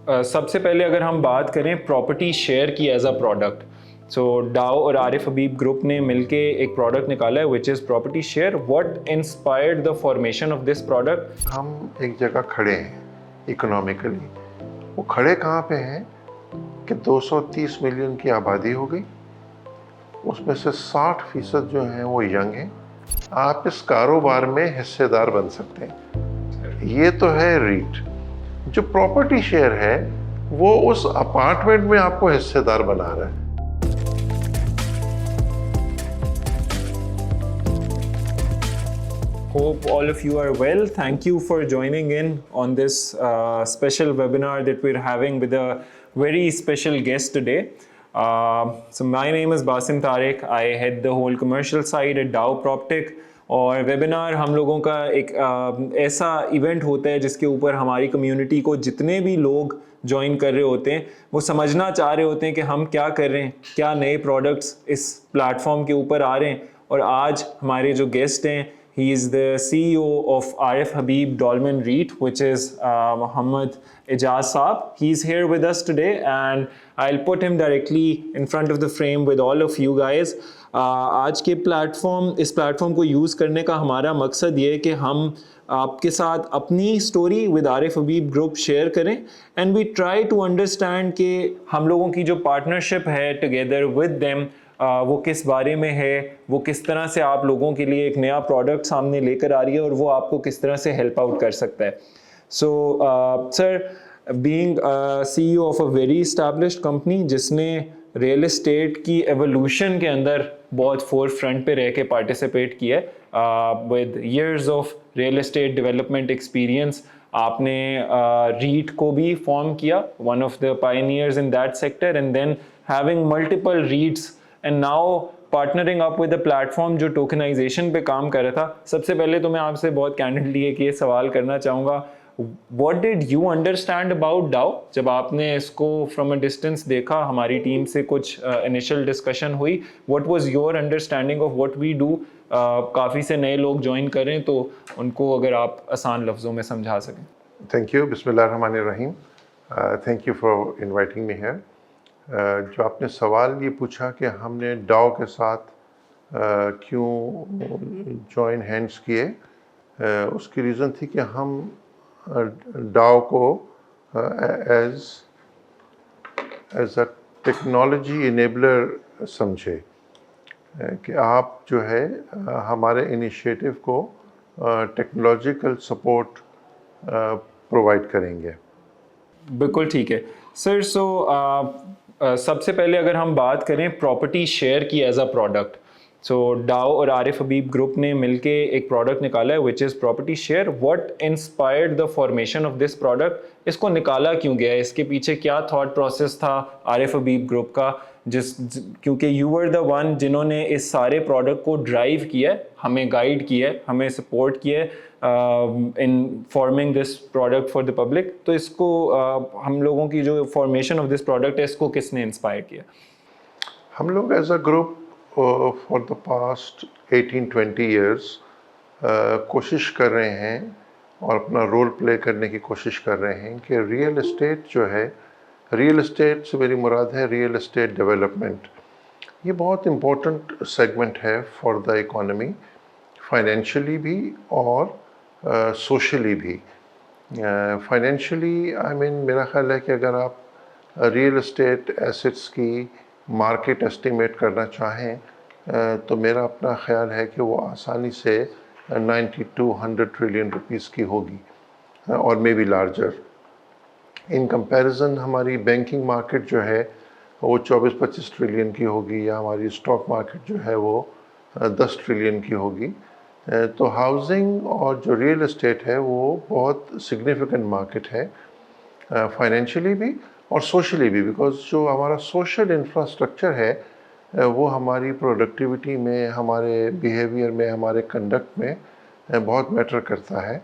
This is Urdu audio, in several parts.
سب سے پہلے اگر ہم بات کریں پراپرٹی شیئر کی ایز اے پروڈکٹ، سو ڈاؤ اور عارف حبیب گروپ نے مل کے ایک پروڈکٹ نکالا ہے which is property share. What inspired the formation of this product? ہم ایک جگہ کھڑے ہیں اکنامیکلی. وہ کھڑے کہاں پہ ہیں کہ 230 ملین کی آبادی ہو گئی، اس میں سے 60% جو ہیں وہ ینگ ہیں. آپ اس کاروبار میں حصے دار بن سکتے ہیں. یہ تو ہے ریٹ. جو پراپرٹی شیئر ہے وہ اس اپارٹمنٹ میں آپ کو حصے دار بنا رہا ہے. Hope all of you are well. Thank you for joining in on this special webinar that we're having with a very special guest today. So my name is Basim Tariq. I head the whole commercial side at Dow PropTech. اور ویبینار ہم لوگوں کا ایک ایسا ایونٹ ہوتا ہے جس کے اوپر ہماری کمیونٹی کو جتنے بھی لوگ جوائن کر رہے ہوتے ہیں وہ سمجھنا چاہ رہے ہوتے ہیں کہ ہم کیا کر رہے ہیں، کیا نئے پروڈکٹس اس پلیٹ فارم کے اوپر آ رہے ہیں. اور آج ہمارے جو گیسٹ ہیں، he is the CEO of Arif Habib Dolmen REIT, which is Muhammad Ijaz Saab. He's here with us today and I'll put him directly in front of the frame with all of you guys. آج کے اس پلیٹ فارم کو یوز کرنے کا ہمارا مقصد یہ ہے کہ ہم آپ کے ساتھ اپنی story with Arif Habib group share کریں and we try to understand کہ ہم لوگوں کی جو پارٹنرشپ ہے ٹوگیدر ود دیم وہ کس بارے میں ہے، وہ کس طرح سے آپ لوگوں کے لیے ایک نیا پروڈکٹ سامنے لے کر آ رہی ہے اور وہ آپ کو کس طرح سے ہیلپ آؤٹ کر سکتا ہے. So sir, being C E O of a very established company جس نے ریئل اسٹیٹ کی ایولیوشن کے اندر بہت فور فرنٹ پہ رہ کے پارٹیسپیٹ کیا ہے with years of real estate development experience, آپ نے ریٹ کو بھی فارم کیا، one of the pioneers in that sector, and then having multiple REITs and now partnering up with a platform فارم جو ٹوکنائزیشن پہ کام کر رہا تھا. سب سے پہلے تو میں آپ سے بہت کینڈڈلی ایک یہ سوال کرنا چاہوں گا، what did you understand about DAO جب آپ نے اس کو فرام اے ڈسٹینس دیکھا؟ ہماری ٹیم سے کچھ انیشل ڈسکشن ہوئی. What was your understanding of what we do? کافی سے نئے لوگ جوائن کریں تو ان کو اگر آپ آسان لفظوں میں سمجھا سکیں. Thank you. بسم اللہ الرحمن الرحیم. Thank you for inviting me here. جو آپ نے سوال یہ پوچھا کہ ہم نے ڈاؤ کے ساتھ کیوں جوائن ہینڈس کیے، اس کی ریزن تھی کہ ہم ڈاؤ کو ایز اے ٹیکنالوجی انیبلر سمجھے کہ آپ جو ہے ہمارے انیشیٹو کو ٹیکنالوجیکل سپورٹ پرووائڈ کریں گے. بالکل ٹھیک ہے سر. سو سب سے پہلے اگر ہم بات کریں پراپرٹی شیئر کی ایز اے پروڈکٹ، سو ڈاؤ اور عارف حبیب گروپ نے مل کے ایک پروڈکٹ نکالا ہے which is property share. What inspired the formation of this product? اس کو نکالا کیوں گیا ہے؟ اس کے پیچھے کیا تھاٹ پروسیس تھا عارف حبیب گروپ کا؟ کیونکہ یو ور دا ون جنہوں نے اس سارے پروڈکٹ کو ڈرائیو کیا ہے، ہمیں گائیڈ کیا ہے، ہمیں سپورٹ کیا ہے in forming this product for the public. تو اس کو ہم لوگوں کی جو فارمیشن آف دس پروڈکٹ ہے اس کو کس نے انسپائر کیا؟ ہم لوگ as a group for the past 18-20 years کوشش کر رہے ہیں اور اپنا رول پلے کرنے کی کوشش کر رہے ہیں کہ ریئل اسٹیٹ جو ہے، ریئل اسٹیٹ سے میری مراد ہے ریئل اسٹیٹ ڈیولپمنٹ. یہ بہت امپورٹنٹ سیگمنٹ ہے فار دا اکانومی، فائنینشلی بھی اور سوشلی بھی. فائنینشلی میرا خیال ہے کہ اگر آپ ریئل اسٹیٹ ایسٹس کی مارکیٹ اسٹیمیٹ کرنا چاہیں تو میرا اپنا خیال ہے کہ وہ آسانی سے 90 to 100 ٹریلین روپیز کی ہوگی اور may be larger. In comparison ہماری بینکنگ مارکیٹ جو ہے وہ 24-25 ٹریلین کی ہوگی، یا ہماری اسٹاک مارکیٹ جو ہے وہ 10 ٹریلین کی ہوگی. تو ہاؤزنگ اور جو ریئل اسٹیٹ ہے وہ بہت سگنیفیکنٹ مارکیٹ ہے فائنینشلی بھی اور سوشلی بھی، بیکاز جو ہمارا سوشل انفراسٹرکچر ہے وہ ہماری پروڈکٹیوٹی میں، ہمارے بیہیویئر میں، ہمارے کنڈکٹ میں بہت میٹر کرتا ہے.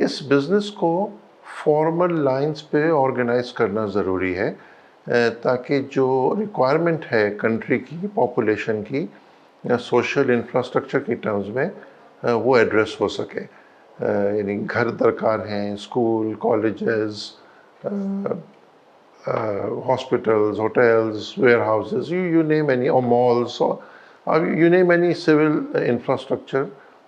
اس بزنس کو فارمل لائنز پہ آرگنائز کرنا ضروری ہے تاکہ جو ریکوائرمنٹ ہے کنٹری کی، پاپولیشن کی، سوشل انفراسٹرکچر کی ٹرمز میں وہ ایڈریس ہو سکے. یعنی گھر درکار ہیں، school, colleges, hospitals, hotels, warehouses, you name any, or malls, or you name any civil infrastructure,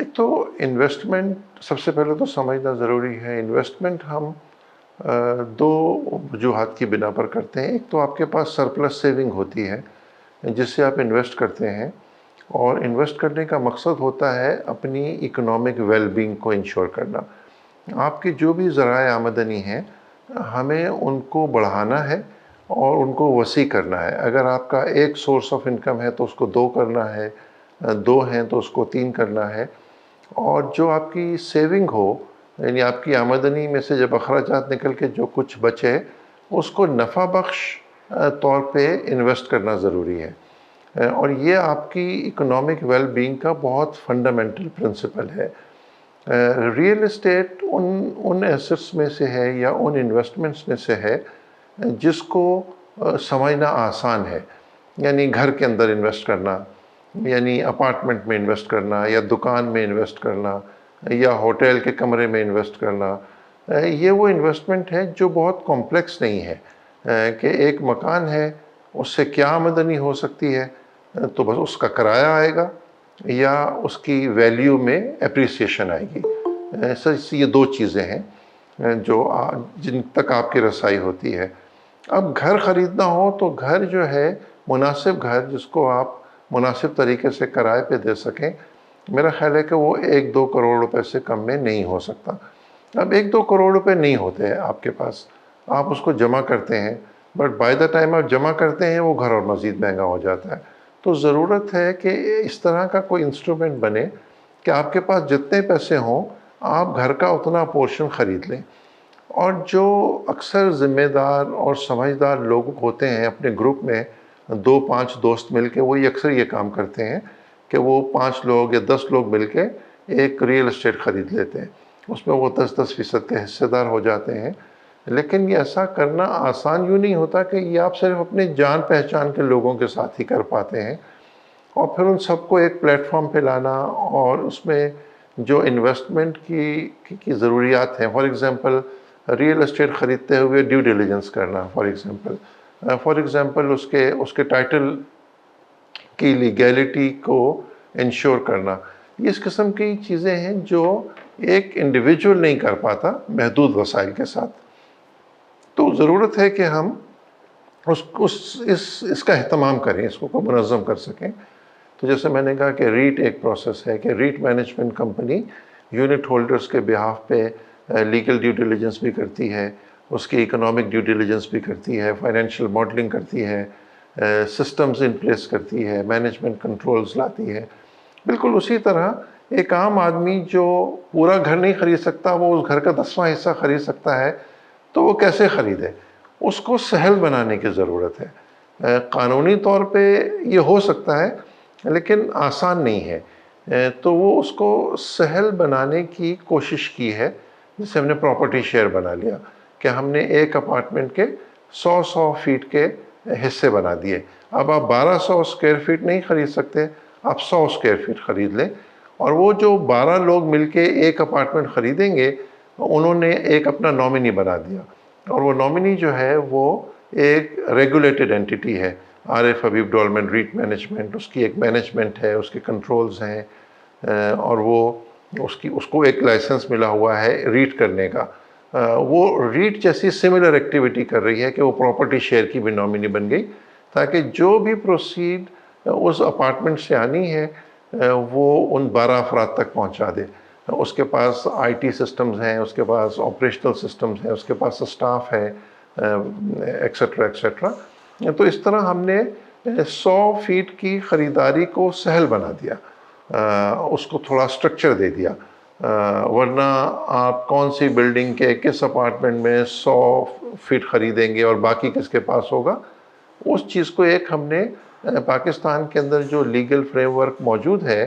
ایک تو انویسٹمنٹ سب سے پہلے تو سمجھنا ضروری ہے. انویسٹمنٹ ہم دو وجوہات کی بنا پر کرتے ہیں. ایک تو آپ کے پاس سرپلس سیونگ ہوتی ہے جس سے آپ انویسٹ کرتے ہیں, اور انویسٹ کرنے کا مقصد ہوتا ہے اپنی اکنامک ویل بینگ کو انشور کرنا. آپ کی جو بھی ذرائع آمدنی ہیں ہمیں ان کو بڑھانا ہے اور ان کو وسیع کرنا ہے. اگر آپ کا ایک سورس آف انکم ہے تو اس کو دو کرنا ہے, دو ہیں تو اس کو تین کرنا ہے, اور جو آپ کی سیونگ ہو, یعنی آپ کی آمدنی میں سے جب اخراجات نکل کے جو کچھ بچے اس کو نفع بخش طور پہ انویسٹ کرنا ضروری ہے. اور یہ آپ کی اکنامک ویل بینگ کا بہت فنڈامنٹل پرنسپل ہے. ریئل اسٹیٹ ان ایسٹس میں سے ہے یا ان انویسٹمنٹس میں سے ہے جس کو سمجھنا آسان ہے. یعنی گھر کے اندر انویسٹ کرنا, یعنی اپارٹمنٹ میں انویسٹ کرنا, یا دکان میں انویسٹ کرنا, یا ہوٹل کے کمرے میں انویسٹ کرنا. یہ وہ انویسٹمنٹ ہے جو بہت کمپلیکس نہیں ہے کہ ایک مکان ہے اس سے کیا آمدنی ہو سکتی ہے, تو بس اس کا کرایہ آئے گا یا اس کی ویلیو میں اپریسیشن آئے گی. یہ دو چیزیں ہیں جو جن تک آپ کی رسائی ہوتی ہے. اب گھر خریدنا ہو تو گھر جو ہے مناسب گھر جس کو آپ مناسب طریقے سے کرائے پہ دے سکیں, میرا خیال ہے کہ وہ 1-2 کروڑ روپے سے کم میں نہیں ہو سکتا. اب 1-2 کروڑ روپے نہیں ہوتے ہیں آپ کے پاس, آپ اس کو جمع کرتے ہیں, بٹ بائی دا ٹائم آپ جمع کرتے ہیں وہ گھر اور مزید مہنگا ہو جاتا ہے. تو ضرورت ہے کہ اس طرح کا کوئی انسٹرومنٹ بنے کہ آپ کے پاس جتنے پیسے ہوں آپ گھر کا اتنا پورشن خرید لیں. اور جو اکثر ذمہ دار اور سمجھدار لوگ ہوتے ہیں اپنے گروپ میں, 2-5 دوست مل کے وہی اکثر یہ کام کرتے ہیں کہ وہ 5 لوگ یا 10 لوگ مل کے ایک ریئل اسٹیٹ خرید لیتے ہیں. اس میں وہ 10-10% کے حصے دار ہو جاتے ہیں. لیکن یہ ایسا کرنا آسان یوں نہیں ہوتا کہ یہ آپ صرف اپنے جان پہچان کے لوگوں کے ساتھ ہی کر پاتے ہیں. اور پھر ان سب کو ایک پلیٹ فارم پہ لانا اور اس میں جو انویسٹمنٹ کی ضروریات ہیں, فار ایگزامپل ریئل اسٹیٹ خریدتے ہوئے ڈیو ڈیلیجنس کرنا, فار ایگزامپل اس کے ٹائٹل کی لیگیلٹی کو انشور کرنا. یہ اس قسم کی چیزیں ہیں جو ایک انڈیویجول نہیں کر پاتا محدود وسائل کے ساتھ. تو ضرورت ہے کہ ہم اس کا اہتمام کریں, اس کو منظم کر سکیں. تو جیسے میں نے کہا کہ ریٹ ایک پروسیس ہے کہ rate management company unit holders کے بہاف پہ لیگل ڈیو ڈیلیجنس بھی کرتی ہے, اس کی اکنامک ڈیو ڈیلیجنس بھی کرتی ہے, فائنینشیل ماڈلنگ کرتی ہے, سسٹمز ان پلیس کرتی ہے, مینجمنٹ کنٹرولز لاتی ہے. بالکل اسی طرح ایک عام آدمی جو پورا گھر نہیں خرید سکتا, وہ اس گھر کا 10واں حصہ خرید سکتا ہے, تو وہ کیسے خریدے؟ اس کو سہل بنانے کی ضرورت ہے. قانونی طور پہ یہ ہو سکتا ہے لیکن آسان نہیں ہے. تو وہ اس کو سہل بنانے کی کوشش کی ہے, جسے ہم نے پراپرٹی شیئر بنا لیا کہ ہم نے ایک اپارٹمنٹ کے 100 فیٹ کے حصے بنا دیے. اب آپ 1200 اسکوائر فیٹ نہیں خرید سکتے, آپ 100 اسکوائر فیٹ خرید لیں, اور وہ جو 12 لوگ مل کے ایک اپارٹمنٹ خریدیں گے انہوں نے ایک اپنا نامنی بنا دیا, اور وہ نامنی جو ہے وہ ایک ریگولیٹڈ اینٹیٹی ہے, عارف حبیب ڈولمن ریٹ مینجمنٹ, اس کی ایک مینجمنٹ ہے, اس کے کنٹرولز ہیں, اور وہ اس کو ایک لائسنس ملا ہوا ہے ریٹ کرنے کا. وہ ریٹ جیسی سملر ایکٹیویٹی کر رہی ہے کہ وہ پراپرٹی شیئر کی بھی نامنی بن گئی, تاکہ جو بھی پروسیڈ اس اپارٹمنٹ سے آنی ہے وہ ان 12 افراد تک پہنچا دے. اس کے پاس آئی ٹی سسٹمز ہیں, اس کے پاس آپریشنل سسٹمز ہیں, اس کے پاس اسٹاف ہے, ایکسیٹرا ایکسیٹرا. تو اس طرح ہم نے 100 فیٹ کی خریداری کو سہل بنا دیا, اس کو تھوڑا سٹرکچر دے دیا. ورنہ آپ کون سی بلڈنگ کے کس اپارٹمنٹ میں 100 فیٹ خریدیں گے اور باقی کس کے پاس ہوگا؟ اس چیز کو ایک ہم نے پاکستان کے اندر جو لیگل فریم ورک موجود ہے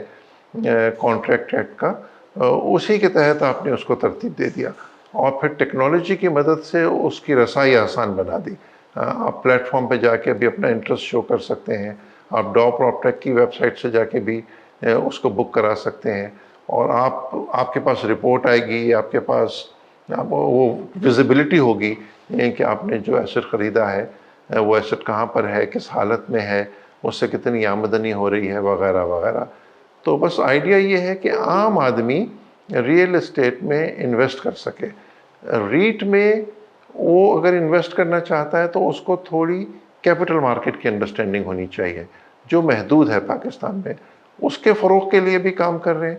کانٹریکٹ ایکٹ کا, اسی کے تحت آپ نے اس کو ترتیب دے دیا, اور پھر ٹیکنالوجی کی مدد سے اس کی رسائی آسان بنا دی. آپ پلیٹ فارم پہ جا کے بھی اپنا انٹرسٹ شو کر سکتے ہیں, آپ ڈاؤ پراپٹیک کی ویب سائٹ سے جا کے بھی اس کو بک کرا سکتے ہیں, اور آپ کے پاس رپورٹ آئے گی, آپ کے پاس وہ ویزیبلٹی ہوگی کہ آپ نے جو ایسٹ خریدا ہے وہ ایسٹ کہاں پر ہے, کس حالت میں ہے, اس سے کتنی آمدنی ہو رہی ہے, وغیرہ وغیرہ. تو بس آئیڈیا یہ ہے کہ عام آدمی ریئل اسٹیٹ میں انویسٹ کر سکے. ریٹ میں وہ اگر انویسٹ کرنا چاہتا ہے تو اس کو تھوڑی کیپٹل مارکیٹ کی انڈرسٹینڈنگ ہونی چاہیے جو محدود ہے پاکستان میں. اس کے فروغ کے لیے بھی کام کر رہے ہیں,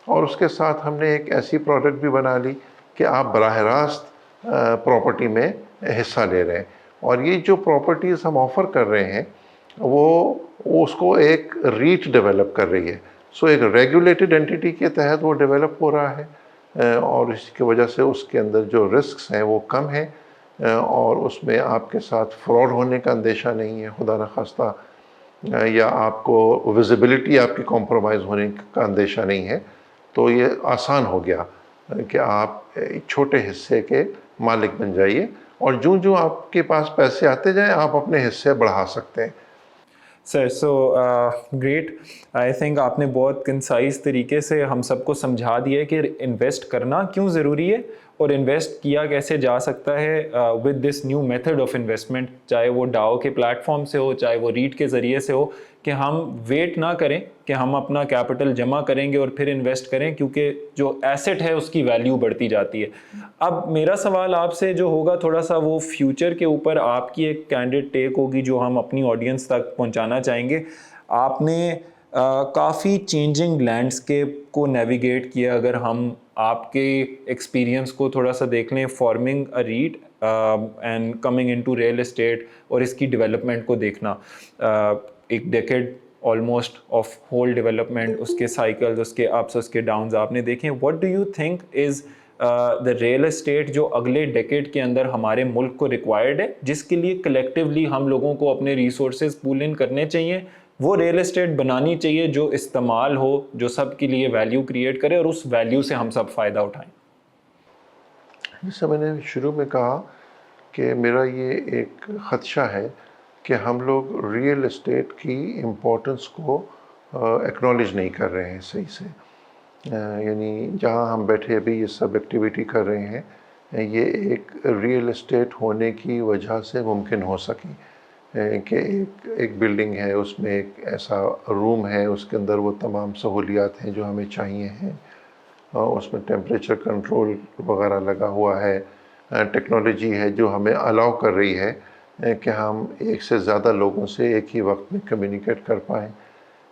اور اس کے ساتھ ہم نے ایک ایسی پروڈکٹ بھی بنا لی کہ آپ براہ راست پراپرٹی میں حصہ لے رہے ہیں. اور یہ جو پراپرٹیز ہم آفر کر رہے ہیں وہ اس کو ایک ریٹ ڈیولپ کر رہی ہے. سو ایک ریگولیٹڈ اینٹیٹی کے تحت وہ ڈیولپ ہو رہا ہے, اور اس کی وجہ سے اس کے اندر جو رسکس ہیں وہ کم ہیں, اور اس میں آپ کے ساتھ فراڈ ہونے کا اندیشہ نہیں ہے خدا نخواستہ, یا آپ کو ویزیبلٹی آپ کی کمپرومائز ہونے کا اندیشہ نہیں ہے. تو یہ آسان ہو گیا کہ آپ ایک چھوٹے حصے کے مالک بن جائیے, اور جو آپ کے پاس پیسے آتے جائیں آپ اپنے حصے بڑھا سکتے ہیں. سر سو گریٹ. آئی تھنک آپ نے بہت کنسائز طریقے سے ہم سب کو سمجھا دیا ہے کہ انویسٹ کرنا کیوں ضروری ہے اور انویسٹ کیا کیسے جا سکتا ہے with this new method of investment, چاہے وہ ڈاؤ کے پلیٹ فارم سے ہو, چاہے وہ ریٹ کے ذریعے سے ہو, کہ ہم ویٹ نہ کریں کہ ہم اپنا کیپٹل جمع کریں گے اور پھر انویسٹ کریں, کیونکہ جو ایسٹ ہے اس کی ویلیو بڑھتی جاتی ہے. اب میرا سوال آپ سے جو ہوگا تھوڑا سا وہ فیوچر کے اوپر آپ کی ایک کینڈیڈ ٹیک ہوگی جو ہم اپنی آڈینس تک پہنچانا چاہیں گے. آپ نے کافی چینجنگ لینڈسکیپ کو نیویگیٹ کیا. اگر ہم آپ کے ایکسپیرینس کو تھوڑا سا دیکھ لیں, forming a REIT and coming into real estate اور اس کی ڈیولپمنٹ کو دیکھنا, ایک decade almost of whole development, اس کے سائیکلز, اس کے اپس, اس کے ڈاؤنز آپ نے دیکھیں. What do you think is the real estate جو اگلے ڈیکیڈ کے اندر ہمارے ملک کو ریکوائرڈ ہے, جس کے لیے کلیکٹیولی ہم لوگوں کو اپنے ریسورسز پول ان کرنے چاہیے, وہ ریئل اسٹیٹ بنانی چاہیے جو استعمال ہو, جو سب کے لیے ویلیو کریٹ کرے اور اس ویلیو سے ہم سب فائدہ اٹھائیں؟ جیسے میں نے شروع میں کہا کہ میرا یہ ایک خدشہ ہے کہ ہم لوگ ریئل اسٹیٹ کی امپورٹنس کو ایکنالج نہیں کر رہے ہیں صحیح سے. یعنی جہاں ہم بیٹھے ابھی یہ سب ایکٹیویٹی کر رہے ہیں, یہ ایک ریئل اسٹیٹ ہونے کی وجہ سے ممکن ہو سکی کہ ایک بلڈنگ ہے, اس میں ایک ایسا روم ہے, اس کے اندر وہ تمام سہولیات ہیں جو ہمیں چاہیے ہیں, اس میں ٹیمپریچر کنٹرول وغیرہ لگا ہوا ہے, ٹیکنالوجی ہے جو ہمیں الاؤ کر رہی ہے کہ ہم ایک سے زیادہ لوگوں سے ایک ہی وقت میں کمیونیکیٹ کر پائیں.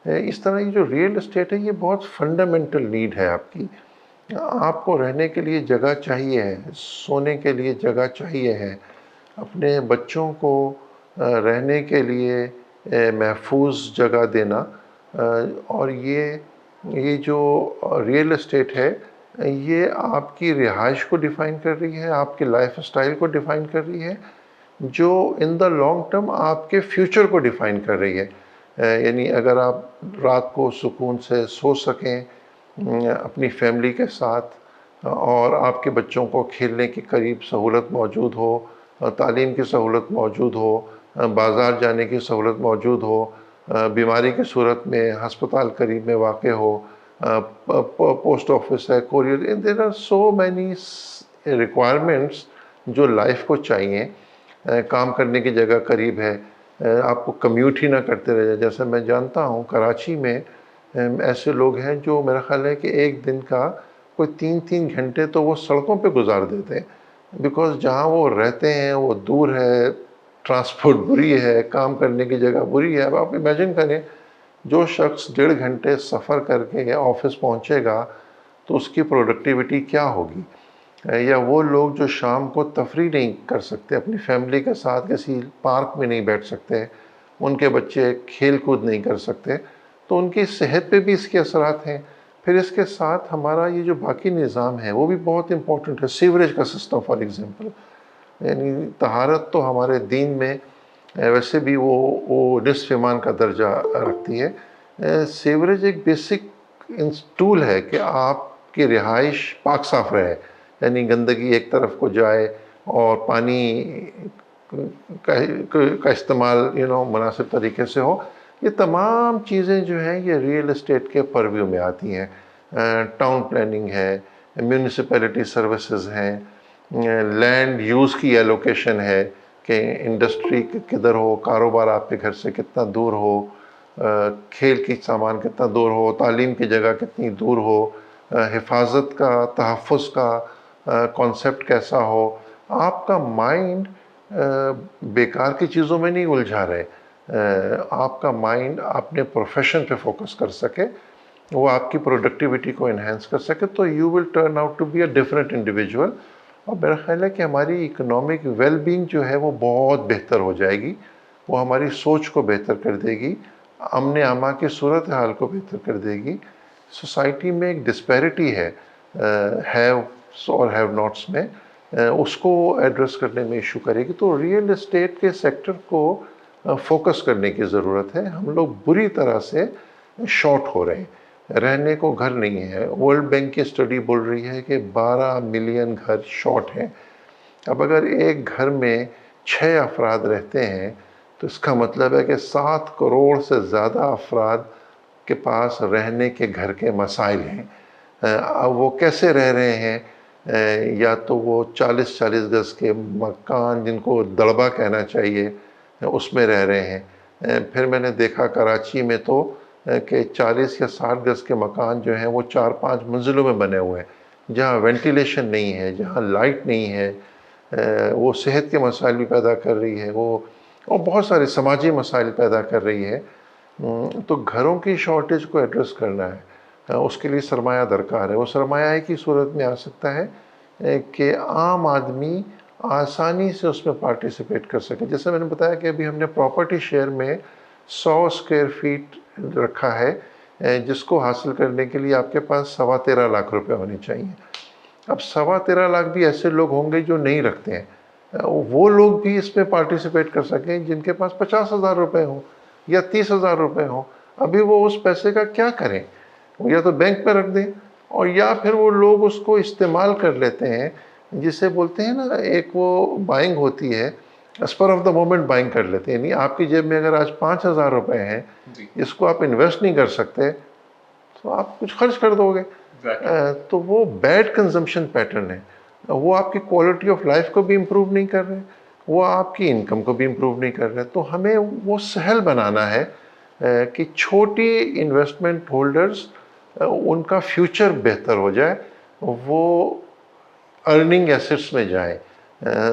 اس طرح یہ جو ریئل اسٹیٹ ہے یہ بہت فنڈامنٹل نیڈ ہے آپ کی. آپ کو رہنے کے لیے جگہ چاہیے ہے, سونے کے لیے جگہ چاہیے ہے, اپنے بچوں کو رہنے کے لیے محفوظ جگہ دینا, اور یہ جو ریئل اسٹیٹ ہے یہ آپ کی رہائش کو ڈیفائن کر رہی ہے, آپ کے لائف اسٹائل کو ڈیفائن کر رہی ہے, جو ان دا لانگ ٹرم آپ کے فیوچر کو ڈیفائن کر رہی ہے. یعنی اگر آپ رات کو سکون سے سو سکیں اپنی فیملی کے ساتھ, اور آپ کے بچوں کو کھیلنے کے قریب سہولت موجود ہو, تعلیم کی سہولت موجود ہو, بازار جانے کی سہولت موجود ہو, بیماری کی صورت میں ہسپتال قریب میں واقع ہو, پوسٹ آفس ہے, courier, there are so many requirements جو لائف کو چاہیے. کام کرنے کی جگہ قریب ہے, آپ کو کمیوٹ ہی نہ کرتے رہ جائے. جیسے میں جانتا ہوں کراچی میں ایسے لوگ ہیں جو میرا خیال ہے کہ ایک دن کا کوئی 3 گھنٹے تو وہ سڑکوں پہ گزار دیتے ہیں, بیکاز جہاں وہ رہتے ہیں وہ دور ہے, ٹرانسپورٹ بری ہے, کام کرنے کی جگہ بری ہے. اب آپ امیجن کریں جو شخص 1.5 گھنٹے سفر کر کے آفس پہنچے گا تو اس کی پروڈکٹیوٹی کیا ہوگی. یا وہ لوگ جو شام کو تفریح نہیں کر سکتے, اپنی فیملی کے ساتھ کسی پارک میں نہیں بیٹھ سکتے, ان کے بچے کھیل کود نہیں کر سکتے, تو ان کی صحت پہ بھی اس کے اثرات ہیں. پھر اس کے ساتھ ہمارا یہ جو باقی نظام ہے وہ بھی بہت امپورٹنٹ ہے. سیوریج کا سسٹم فار ایگزامپل, یعنی طہارت تو ہمارے دین میں ویسے بھی وہ نصف ایمان کا درجہ رکھتی ہے. سیوریج ایک بیسک ٹول ہے کہ آپ کی رہائش پاک صاف رہے, یعنی گندگی ایک طرف کو جائے اور پانی کا استعمال مناسب طریقے سے ہو. یہ تمام چیزیں جو ہیں یہ ریئل اسٹیٹ کے پرویو میں آتی ہیں. ٹاؤن پلاننگ ہے, میونسپیلٹی سروسز ہیں, لینڈ یوز کی ایلوکیشن ہے کہ انڈسٹری کدھر ہو, کاروبار آپ کے گھر سے کتنا دور ہو, کھیل کی سامان کتنا دور ہو, تعلیم کی جگہ کتنی دور ہو, حفاظت کا, تحفظ کا کانسیپٹ کیسا ہو. آپ کا مائنڈ بیکار کی چیزوں میں نہیں الجھا رہے, آپ کا مائنڈ اپنے پروفیشن پہ فوکس کر سکے, وہ آپ کی پروڈکٹیوٹی کو انہینس کر سکے, تو you will turn out to be a different individual. اور میرا خیال ہے کہ ہماری اکنامک ویل بینگ جو ہے وہ بہت بہتر ہو جائے گی, وہ ہماری سوچ کو بہتر کر دے گی, امن امان کی صورتحال کو بہتر کر دے گی. سوسائٹی میں ایک ڈسپیرٹی ہے ہیوز اور ہیو ناٹس میں, اس کو ایڈریس کرنے میں ایشو کرے گی. تو ریئل اسٹیٹ کے سیکٹر کو فوکس کرنے کی ضرورت ہے. ہم لوگ بری طرح سے شارٹ ہو رہے ہیں, رہنے کو گھر نہیں ہے. ورلڈ بینک کی اسٹڈی بول رہی ہے کہ 12 ملین گھر شارٹ ہیں. اب اگر ایک گھر میں 6 افراد رہتے ہیں تو اس کا مطلب ہے کہ 7 کروڑ سے زیادہ افراد کے پاس رہنے کے گھر کے مسائل ہیں. وہ کیسے رہ رہے ہیں؟ یا تو وہ 40 گز کے مکان, جن کو دڑبہ کہنا چاہیے, اس میں رہ رہے ہیں. پھر میں نے دیکھا کراچی میں تو کہ 40 یا 60 گز کے مکان جو ہیں وہ 4-5 منزلوں میں بنے ہوئے ہیں, جہاں وینٹیلیشن نہیں ہے, جہاں لائٹ نہیں ہے. وہ صحت کے مسائل بھی پیدا کر رہی ہے, وہ اور بہت سارے سماجی مسائل پیدا کر رہی ہے. تو گھروں کی شارٹیج کو ایڈریس کرنا ہے, اس کے لیے سرمایہ درکار ہے. وہ سرمایہ کی صورت میں آ سکتا ہے کہ عام آدمی آسانی سے اس میں پارٹیسپیٹ کر سکے. جیسے میں نے بتایا کہ ابھی ہم نے پراپرٹی شیئر میں 100 اسکوائر فیٹ رکھا ہے, جس کو حاصل کرنے کے لیے آپ کے پاس 13.25 لاکھ روپے ہونے چاہیے. اب 13.25 لاکھ بھی ایسے لوگ ہوں گے جو نہیں رکھتے ہیں, وہ لوگ بھی اس میں پارٹیسپیٹ کر سکیں جن کے پاس 50,000 روپے ہوں یا 30,000 روپے ہوں. ابھی وہ اس پیسے کا کیا کریں؟ یا تو بینک پہ رکھ دیں, اور یا پھر وہ لوگ اس کو استعمال کر لیتے ہیں, جسے بولتے ہیں نا, ایک وہ بائنگ ہوتی ہے, اسپر آف دا مومنٹ بائنگ کر لیتے ہیں. یعنی آپ کی جیب میں اگر آج 5,000 روپے ہیں, اس کو آپ انویسٹ نہیں کر سکتے تو آپ کچھ خرچ کر دو گے. تو وہ بیڈ کنزمپشن پیٹرن ہے, وہ آپ کی کوالٹی آف لائف کو بھی امپروو نہیں کر رہے, وہ آپ کی انکم کو بھی امپروو نہیں کر رہے. تو ہمیں وہ سہل بنانا ہے کہ چھوٹی انویسٹمنٹ ہولڈرز, ان کا فیوچر بہتر ہو جائے, وہ ارننگ ایسٹس میں جائیں.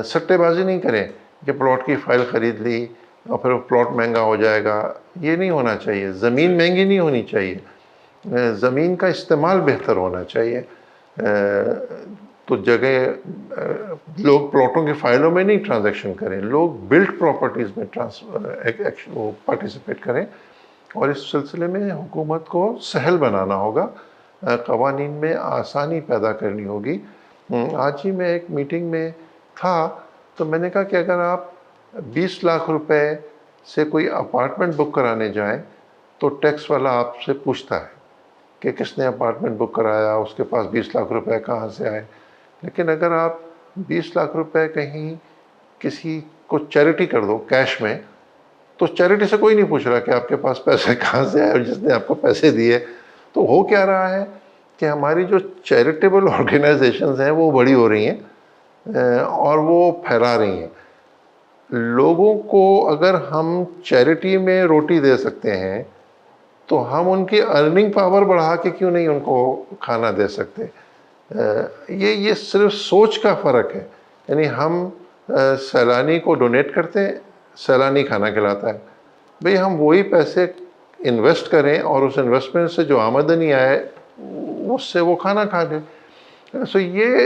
سٹے بازی نہیں کریں کہ پلاٹ کی فائل خرید لی اور پھر پلاٹ مہنگا ہو جائے گا. یہ نہیں ہونا چاہیے. زمین مہنگی نہیں ہونی چاہیے, زمین کا استعمال بہتر ہونا چاہیے. تو جگہ لوگ پلاٹوں کی فائلوں میں نہیں ٹرانزیکشن کریں, لوگ بلٹ پراپرٹیز میں پارٹیسپیٹ کریں. اور اس سلسلے میں حکومت کو سہل بنانا ہوگا, قوانین میں آسانی پیدا کرنی ہوگی. آج ہی میں ایک میٹنگ میں تھا تو میں نے کہا کہ اگر آپ 20 لاکھ روپے سے کوئی اپارٹمنٹ بک کرانے جائیں تو ٹیکس والا آپ سے پوچھتا ہے کہ کس نے اپارٹمنٹ بک کرایا, اس کے پاس 20 لاکھ روپے کہاں سے آئے. لیکن اگر آپ 20 لاکھ روپے کہیں کسی کو چیریٹی کر دو کیش میں, تو چیریٹی سے کوئی نہیں پوچھ رہا کہ آپ کے پاس پیسے کہاں سے آئے اور جس نے آپ کو پیسے دیے. تو ہو کیا رہا ہے کہ ہماری جو چیریٹیبل آرگنائزیشنز ہیں وہ بڑی ہو رہی ہیں اور وہ پھیلا رہی ہیں. لوگوں کو اگر ہم چیریٹی میں روٹی دے سکتے ہیں تو ہم ان کی ارننگ پاور بڑھا کے کیوں نہیں ان کو کھانا دے سکتے. یہ صرف سوچ کا فرق ہے. یعنی ہم سیلانی کو ڈونیٹ کرتے ہیں, سیلانی کھانا کھلاتا ہے. بھئی ہم وہی پیسے انویسٹ کریں اور اس انویسٹمنٹ سے جو آمدنی آئے اس سے وہ کھانا کھا لے. سو یہ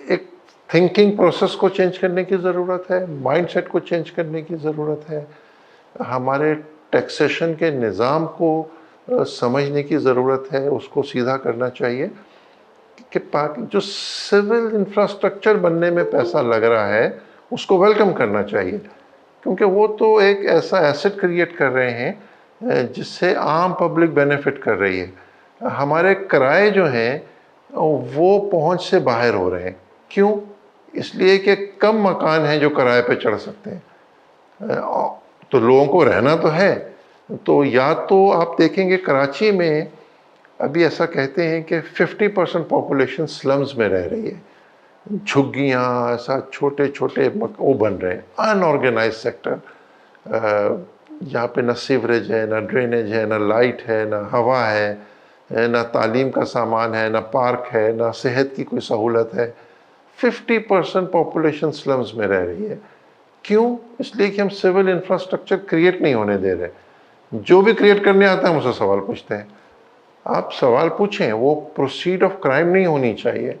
ایک تھنکنگ پروسیس کو چینج کرنے کی ضرورت ہے, مائنڈ سیٹ کو چینج کرنے کی ضرورت ہے, ہمارے ٹیکسیشن کے نظام کو سمجھنے کی ضرورت ہے, اس کو سیدھا کرنا چاہیے کہ جو سول انفراسٹرکچر بننے میں پیسہ لگ رہا ہے اس کو ویلکم کرنا چاہیے, کیونکہ وہ تو ایک ایسا ایسٹ کریٹ کر رہے ہیں جس سے عام پبلک بینیفٹ کر رہی ہے. ہمارے کرائے جو ہیں وہ پہنچ سے باہر ہو رہے ہیں. کیوں؟ اس لیے کہ کم مکان ہیں جو کرائے پہ چڑھ سکتے ہیں. تو لوگوں کو رہنا تو ہے, تو یا تو آپ دیکھیں گے کراچی میں ابھی ایسا کہتے ہیں کہ 50% پاپولیشن سلمز میں رہ رہی ہے, جھگیاں ایسا چھوٹے چھوٹے وہ بن رہے ہیں, ان آرگنائز سیکٹر. جہاں پہ نہ سیوریج ہے، نہ ڈرینیج ہے، نہ لائٹ ہے، نہ ہوا ہے، نہ تعلیم کا سامان ہے، نہ پارک ہے، نہ صحت کی کوئی سہولت ہے. 50% پاپولیشن سلمز میں رہ رہی ہے. کیوں؟ اس لیے کہ ہم سول انفراسٹرکچر کریٹ نہیں ہونے دے رہے. جو بھی کریٹ کرنے آتا ہے ہم اسے سوال پوچھتے ہیں. آپ سوال پوچھیں، وہ پروسیڈ آف کرائم نہیں ہونی چاہیے.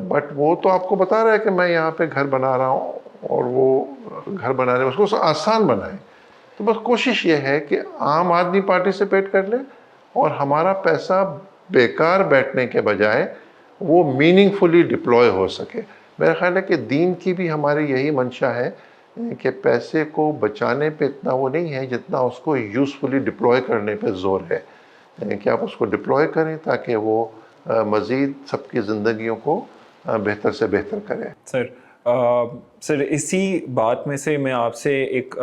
بٹ وہ تو آپ کو بتا رہا ہے کہ میں یہاں پہ گھر بنا رہا ہوں، اور وہ گھر بنانے میں اس کو آسان بنائیں. تو بس کوشش یہ ہے کہ عام آدمی پارٹیسپیٹ کر لے، اور ہمارا پیسہ بیکار بیٹھنے کے بجائے وہ میننگ فلی ڈپلوائے ہو سکے. میرا خیال ہے کہ دین کی بھی ہماری یہی منشا ہے کہ پیسے کو بچانے پہ اتنا وہ نہیں ہے جتنا اس کو یوزفلی ڈپلوائے کرنے پہ زور ہے، کہ آپ اس کو ڈپلوائے کریں تاکہ وہ مزید سب کی زندگیوں کو بہتر سے بہتر کرے. سر اسی بات میں سے میں آپ سے ایک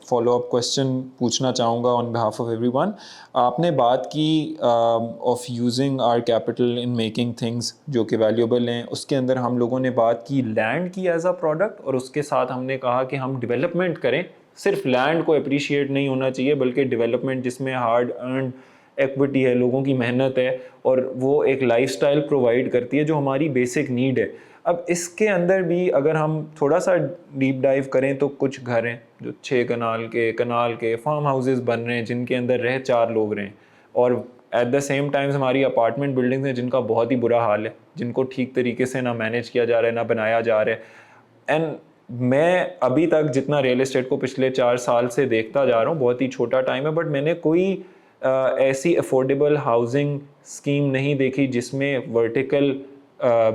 فالو اپ کوشچن پوچھنا چاہوں گا on behalf of everyone. آپ نے بات کی of using our capital in making things جو کہ ویلیوبل ہیں. اس کے اندر ہم لوگوں نے بات کی لینڈ کی ایز اے پروڈکٹ، اور اس کے ساتھ ہم نے کہا کہ ہم ڈیولپمنٹ کریں. صرف لینڈ کو اپریشیٹ نہیں ہونا چاہیے، بلکہ ڈیولپمنٹ جس میں ہارڈ ارنڈ ایکوٹی ہے، لوگوں کی محنت ہے، اور وہ ایک لائف سٹائل پرووائڈ کرتی ہے جو ہماری بیسک نیڈ ہے. اب اس کے اندر بھی اگر ہم تھوڑا سا ڈیپ ڈائیو کریں تو کچھ گھر ہیں جو 6 کنال کے فارم ہاؤسز بن رہے ہیں جن کے اندر 4 لوگ رہیں، اور ایٹ دا سیم ٹائمز ہماری اپارٹمنٹ بلڈنگز ہیں جن کا بہت ہی برا حال ہے، جن کو ٹھیک طریقے سے نہ مینیج کیا جا رہا ہے نہ بنایا جا رہا ہے. اینڈ میں ابھی تک جتنا ریئل اسٹیٹ کو پچھلے 4 سال سے دیکھتا جا رہا ہوں، بہت ہی چھوٹا ٹائم ہے، بٹ میں نے کوئی ایسی افورڈیبل ہاؤسنگ اسکیم نہیں دیکھی جس میں ورٹیکل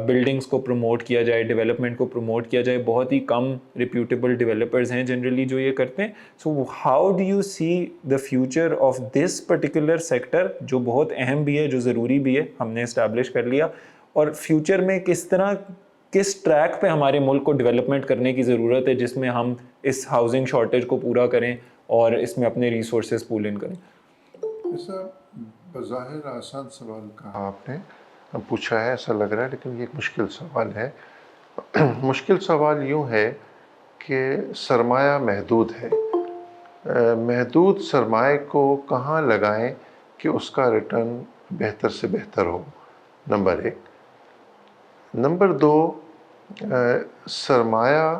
بلڈنگس کو پروموٹ کیا جائے، ڈیولپمنٹ کو پروموٹ کیا جائے. بہت ہی کم ریپیوٹیبل ڈیولپرز ہیں جنرلی جو یہ کرتے ہیں. So how do you see the future of this particular sector, جو بہت اہم بھی ہے، جو ضروری بھی ہے، ہم نے اسٹیبلش کر لیا، اور فیوچر میں کس ٹریک پہ ہمارے ملک کو ڈیولپمنٹ کرنے کی ضرورت ہے جس میں ہم اس ہاؤسنگ شارٹیج کو پورا کریں اور اس میں اپنے ریسورسز پول ان کریں؟ ایسا بظاہر آسان سوال کہا آپ نے، پوچھا ہے، ایسا لگ رہا ہے، لیکن یہ ایک مشکل سوال ہے. مشکل سوال یوں ہے کہ سرمایہ محدود ہے. محدود سرمایہ کو کہاں لگائیں کہ اس کا ریٹرن بہتر سے بہتر ہو، نمبر 1. نمبر 2، سرمایہ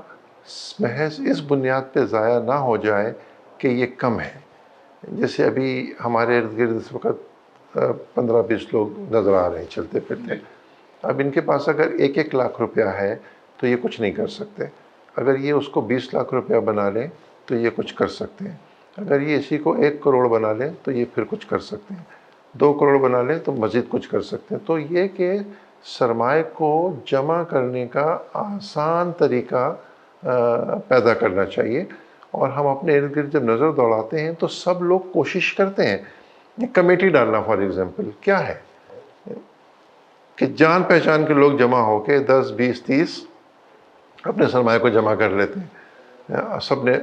محض اس بنیاد پہ ضائع نہ ہو جائے کہ یہ کم ہے. جیسے ابھی ہمارے ارد گرد اس وقت 15-20 لوگ نظر آ رہے ہیں چلتے پھرتے. اب ان کے پاس اگر 1 لاکھ روپیہ ہے تو یہ کچھ نہیں کر سکتے. اگر یہ اس کو 20 لاکھ روپیہ بنا لیں تو یہ کچھ کر سکتے ہیں. اگر یہ اسی کو 1 کروڑ بنا لیں تو یہ پھر کچھ کر سکتے ہیں. 2 کروڑ بنا لیں تو مزید کچھ کر سکتے ہیں. تو یہ کہ سرمایہ کو جمع کرنے کا آسان طریقہ پیدا کرنا چاہیے. اور ہم اپنے ارد گرد جب نظر دوڑاتے ہیں تو سب لوگ کوشش کرتے ہیں. کمیٹی ڈالنا فار ایگزامپل کیا ہے کہ جان پہچان کے لوگ جمع ہو کے 10 20 30 اپنے سرمایہ کو جمع کر لیتے ہیں. سب نے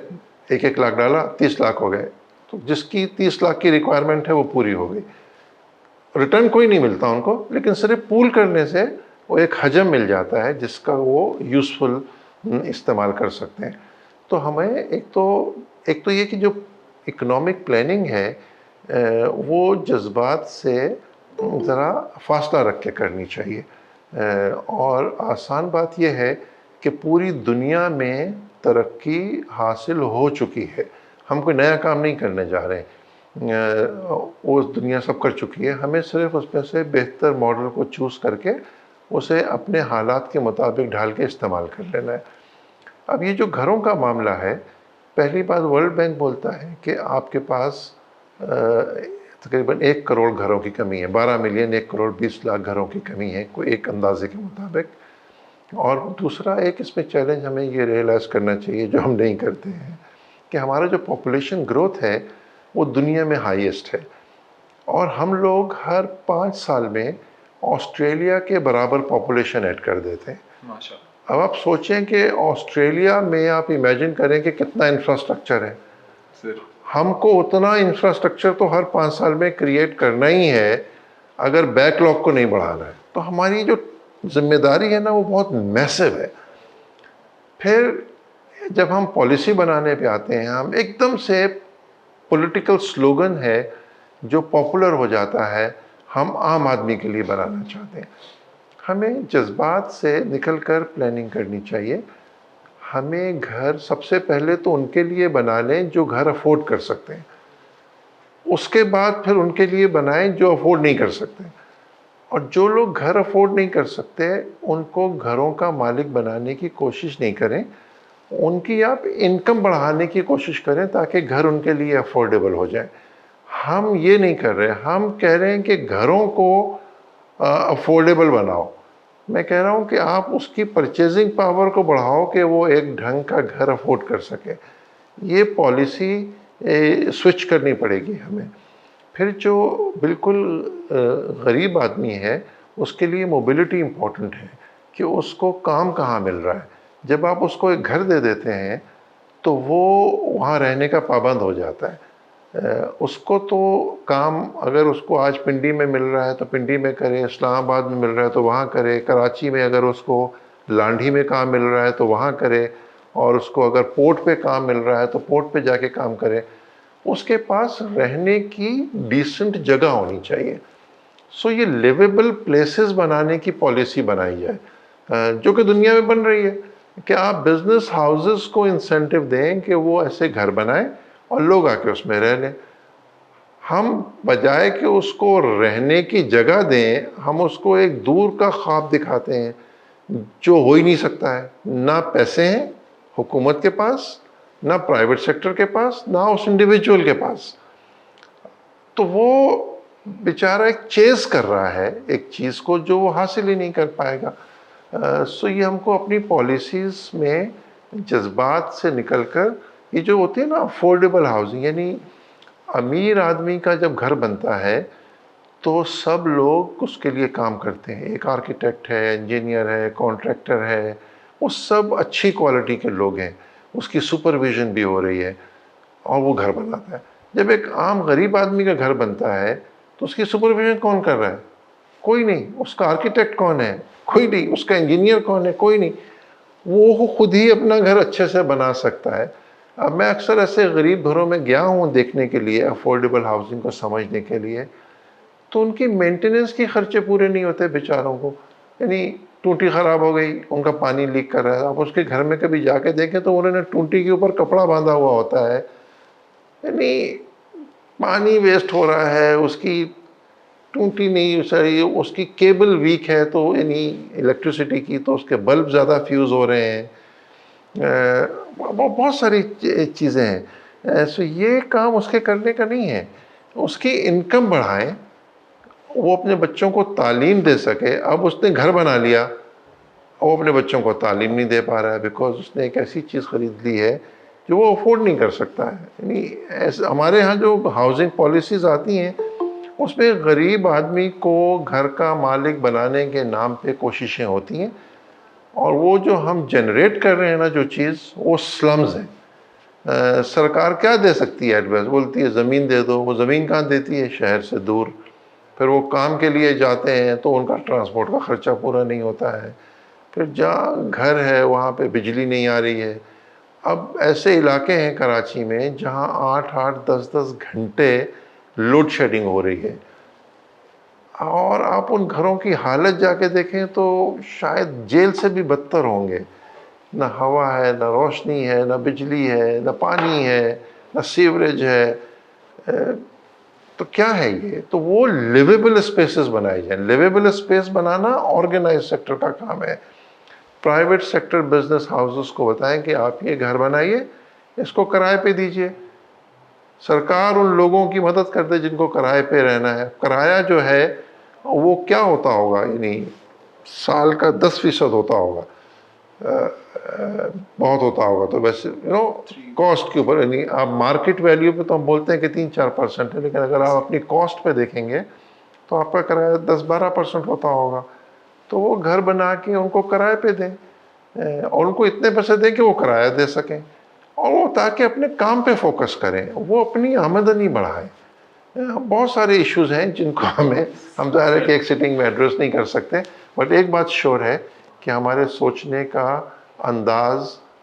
1 لاکھ ڈالا، 30 لاکھ ہو گئے. تو جس کی 30 لاکھ کی ریکوائرمنٹ ہے وہ پوری ہو گئی. ریٹرن کوئی نہیں ملتا ان کو، لیکن صرف پول کرنے سے وہ ایک حجم مل جاتا ہے جس کا وہ یوزفل استعمال کر سکتے ہیں. تو ہمیں ایک تو یہ کہ جو اکنامک پلاننگ ہے وہ جذبات سے ذرا فاصلہ رکھ کے کرنی چاہیے. اور آسان بات یہ ہے کہ پوری دنیا میں ترقی حاصل ہو چکی ہے. ہم کوئی نیا کام نہیں کرنے جا رہے ہیں، وہ دنیا سب کر چکی ہے. ہمیں صرف اس میں سے بہتر ماڈل کو چوز کر کے اسے اپنے حالات کے مطابق ڈھال کے استعمال کر لینا ہے. اب یہ جو گھروں کا معاملہ ہے، پہلی بات ورلڈ بینک بولتا ہے کہ آپ کے پاس تقریباً 1 کروڑ گھروں کی کمی ہے. 12 ملین 1 کروڑ 20 لاکھ گھروں کی کمی ہے کوئی ایک اندازے کے مطابق. اور دوسرا ایک اس میں چیلنج ہمیں یہ ریئلائز کرنا چاہیے جو ہم نہیں کرتے ہیں، کہ ہمارا جو پاپولیشن گروتھ ہے وہ دنیا میں ہائیسٹ ہے. اور ہم لوگ ہر 5 سال میں آسٹریلیا کے برابر پاپولیشن ایڈ کر دیتے ہیں. ماشاءاللہ. اب آپ سوچیں کہ آسٹریلیا میں آپ امیجن کریں کہ کتنا انفراسٹرکچر ہے. ہم کو اتنا انفراسٹرکچر تو ہر 5 سال میں کریٹ کرنا ہی ہے اگر بیک لاگ کو نہیں بڑھانا ہے. تو ہماری جو ذمہ داری ہے نا وہ بہت میسو ہے. پھر جب ہم پالیسی بنانے پہ آتے ہیں ہم ایک دم سے پولیٹیکل سلوگن ہے جو پاپولر ہو جاتا ہے، ہم عام آدمی کے لیے بنانا چاہتے ہیں۔ ہمیں جذبات سے نکل کر پلاننگ کرنی چاہیے۔ ہمیں گھر سب سے پہلے تو ان کے لیے بنا لیں جو گھر افورڈ کر سکتے ہیں، اس کے بعد پھر ان کے لیے بنائیں جو افورڈ نہیں کر سکتے، اور جو لوگ گھر افورڈ نہیں کر سکتے ان کو گھروں کا مالک بنانے کی کوشش نہیں کریں، ان کی آپ انکم بڑھانے کی کوشش کریں تاکہ گھر ان کے لیے افورڈیبل ہو جائے۔ ہم یہ نہیں کر رہے، ہم کہہ رہے ہیں کہ گھروں کو افورڈیبل بناؤ۔ میں کہہ رہا ہوں کہ آپ اس کی پرچیزنگ پاور کو بڑھاؤ کہ وہ ایک ڈھنگ کا گھر افورڈ کر سکے۔ یہ پالیسی سوئچ کرنی پڑے گی ہمیں۔ پھر جو بالکل غریب آدمی ہے اس کے لیے موبلٹی امپورٹنٹ ہے کہ اس کو کام کہاں مل رہا ہے۔ جب آپ اس کو ایک گھر دے دیتے ہیں تو وہ وہاں رہنے کا پابند ہو جاتا ہے۔ اس کو تو کام اگر اس کو آج پنڈی میں مل رہا ہے تو پنڈی میں کرے، اسلام آباد میں مل رہا ہے تو وہاں کرے، کراچی میں اگر اس کو لانڈھی میں کام مل رہا ہے تو وہاں کرے، اور اس کو اگر پورٹ پہ کام مل رہا ہے تو پورٹ پہ جا کے کام کرے۔ اس کے پاس رہنے کی ڈیسنٹ جگہ ہونی چاہیے۔ سو یہ لیویبل پلیسز بنانے کی پالیسی بنائی جائے، جو کہ دنیا میں بن رہی ہے کہ آپ بزنس ہاؤسز کو انسینٹیو دیں کہ وہ ایسے گھر بنائیں اور لوگ آ کے اس میں رہ لیں۔ ہم بجائے کہ اس کو رہنے کی جگہ دیں، ہم اس کو ایک دور کا خواب دکھاتے ہیں جو ہو ہی نہیں سکتا ہے۔ نہ پیسے ہیں حکومت کے پاس، نہ پرائیویٹ سیکٹر کے پاس، نہ اس انڈیویجول کے پاس۔ تو وہ بیچارہ ایک چیز کر رہا ہے ایک چیز کو جو وہ حاصل ہی نہیں کر پائے گا۔ سو یہ ہم کو اپنی پالیسیز میں جذبات سے نکل کر یہ جو ہوتی ہے نا افورڈیبل ہاؤسنگ، یعنی امیر آدمی کا جب گھر بنتا ہے تو سب لوگ اس کے لیے کام کرتے ہیں۔ ایک آرکیٹیکٹ ہے، انجینئر ہے، کانٹریکٹر ہے، وہ سب اچھی کوالٹی کے لوگ ہیں، اس کی سپرویژن بھی ہو رہی ہے اور وہ گھر بناتا ہے۔ جب ایک عام غریب آدمی کا گھر بنتا ہے تو اس کی سپرویژن کون کر رہا ہے؟ کوئی نہیں۔ اس کا آرکیٹیکٹ کون ہے؟ کوئی نہیں۔ اس کا انجینئر کون ہے؟ کوئی نہیں۔ وہ خود ہی اپنا گھر اچھے سے بنا سکتا ہے۔ اب میں اکثر ایسے غریب گھروں میں گیا ہوں دیکھنے کے لیے، افورڈیبل ہاؤسنگ کو سمجھنے کے لیے، تو ان کی مینٹیننس کے خرچے پورے نہیں ہوتے بیچاروں کو۔ یعنی ٹونٹی خراب ہو گئی، ان کا پانی لیک کر رہا ہے، آپ اس کے گھر میں کبھی جا کے دیکھیں تو انہوں نے ٹونٹی کے اوپر کپڑا باندھا ہوا ہوتا ہے، یعنی پانی ویسٹ ہو رہا ہے، اس کی ٹونٹی نہیں صحیح، اس کی کیبل ویک ہے تو یعنی الیکٹریسٹی کی، تو اس کے بلب زیادہ فیوز ہو رہے ہیں، بہت ساری چیزیں ہیں۔ سو یہ کام اس کے کرنے کا نہیں ہے۔ اس کی انکم بڑھائیں، وہ اپنے بچوں کو تعلیم دے سکے۔ اب اس نے گھر بنا لیا، وہ اپنے بچوں کو تعلیم نہیں دے پا رہا ہے بیکاز اس نے ایک ایسی چیز خرید لی ہے جو وہ افورڈ نہیں کر سکتا ہے۔ یعنی ہمارے ہاں جو ہاؤسنگ پالیسیز آتی ہیں اس میں غریب آدمی کو گھر کا مالک بنانے کے نام پہ کوششیں ہوتی ہیں، اور وہ جو ہم جنریٹ کر رہے ہیں نا جو چیز، وہ سلمز ہیں۔ سرکار کیا دے سکتی ہے ایڈوائس؟ بولتی ہے زمین دے دو، وہ زمین کہاں دیتی ہے؟ شہر سے دور۔ پھر وہ کام کے لیے جاتے ہیں تو ان کا ٹرانسپورٹ کا خرچہ پورا نہیں ہوتا ہے۔ پھر جہاں گھر ہے وہاں پہ بجلی نہیں آ رہی ہے۔ اب ایسے علاقے ہیں کراچی میں جہاں 8-8 10-10 گھنٹے لوڈ شیڈنگ ہو رہی ہے، اور آپ ان گھروں کی حالت جا کے دیکھیں تو شاید جیل سے بھی بدتر ہوں گے۔ نہ ہوا ہے، نہ روشنی ہے، نہ بجلی ہے، نہ پانی ہے، نہ سیوریج ہے۔ تو کیا ہے یہ؟ تو وہ لیویبل اسپیسز بنائی جائیں۔ لیویبل اسپیس بنانا آرگنائز سیکٹر کا کام ہے۔ پرائیویٹ سیکٹر بزنس ہاؤسز کو بتائیں کہ آپ یہ گھر بنائیے، اس کو کرائے پہ دیجئے۔ سرکار ان لوگوں کی مدد کرتے جن کو کرائے پہ رہنا ہے۔ کرایہ جو ہے وہ کیا ہوتا ہوگا؟ یعنی سال کا 10% ہوتا ہوگا، بہت ہوتا ہوگا تو ویسے کاسٹ کے اوپر، یعنی آپ مارکیٹ ویلیو پہ تو ہم بولتے ہیں کہ 3-4% ہے، لیکن اگر آپ اپنی کاسٹ پہ دیکھیں گے تو آپ کا کرایہ 10-12% ہوتا ہوگا۔ تو وہ گھر بنا کے ان کو کرائے پہ دیں، اور ان کو اتنے پیسے دیں کہ وہ کرایہ دے سکیں، اور وہ تاکہ اپنے کام پہ فوکس کریں، وہ اپنی آمدنی بڑھائیں۔ بہت سارے ایشوز ہیں جن کو ہم ظاہر ہے کہ ایک سٹنگ میں ایڈریس نہیں کر سکتے، بٹ ایک بات شور ہے کہ ہمارے سوچنے کا انداز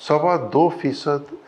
2.25%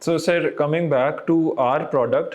So sir, coming back to our product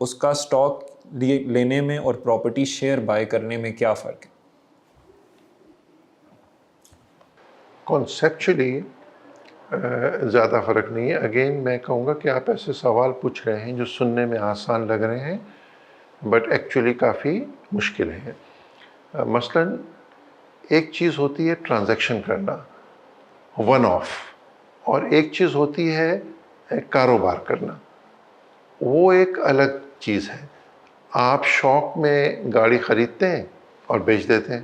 اس کا اسٹاک لینے میں اور پراپرٹی شیئر بائی کرنے میں کیا فرق ہے؟ کانسیپچولی زیادہ فرق نہیں ہے. اگین میں کہوں گا کہ آپ ایسے سوال پوچھ رہے ہیں جو سننے میں آسان لگ رہے ہیں بٹ ایکچولی کافی مشکل ہیں. مثلاً ایک چیز ہوتی ہے ٹرانزیکشن کرنا ون آف، اور ایک چیز ہوتی ہے کاروبار کرنا، وہ ایک الگ چیز ہے. آپ شوق میں گاڑی خریدتے ہیں اور بیچ دیتے ہیں،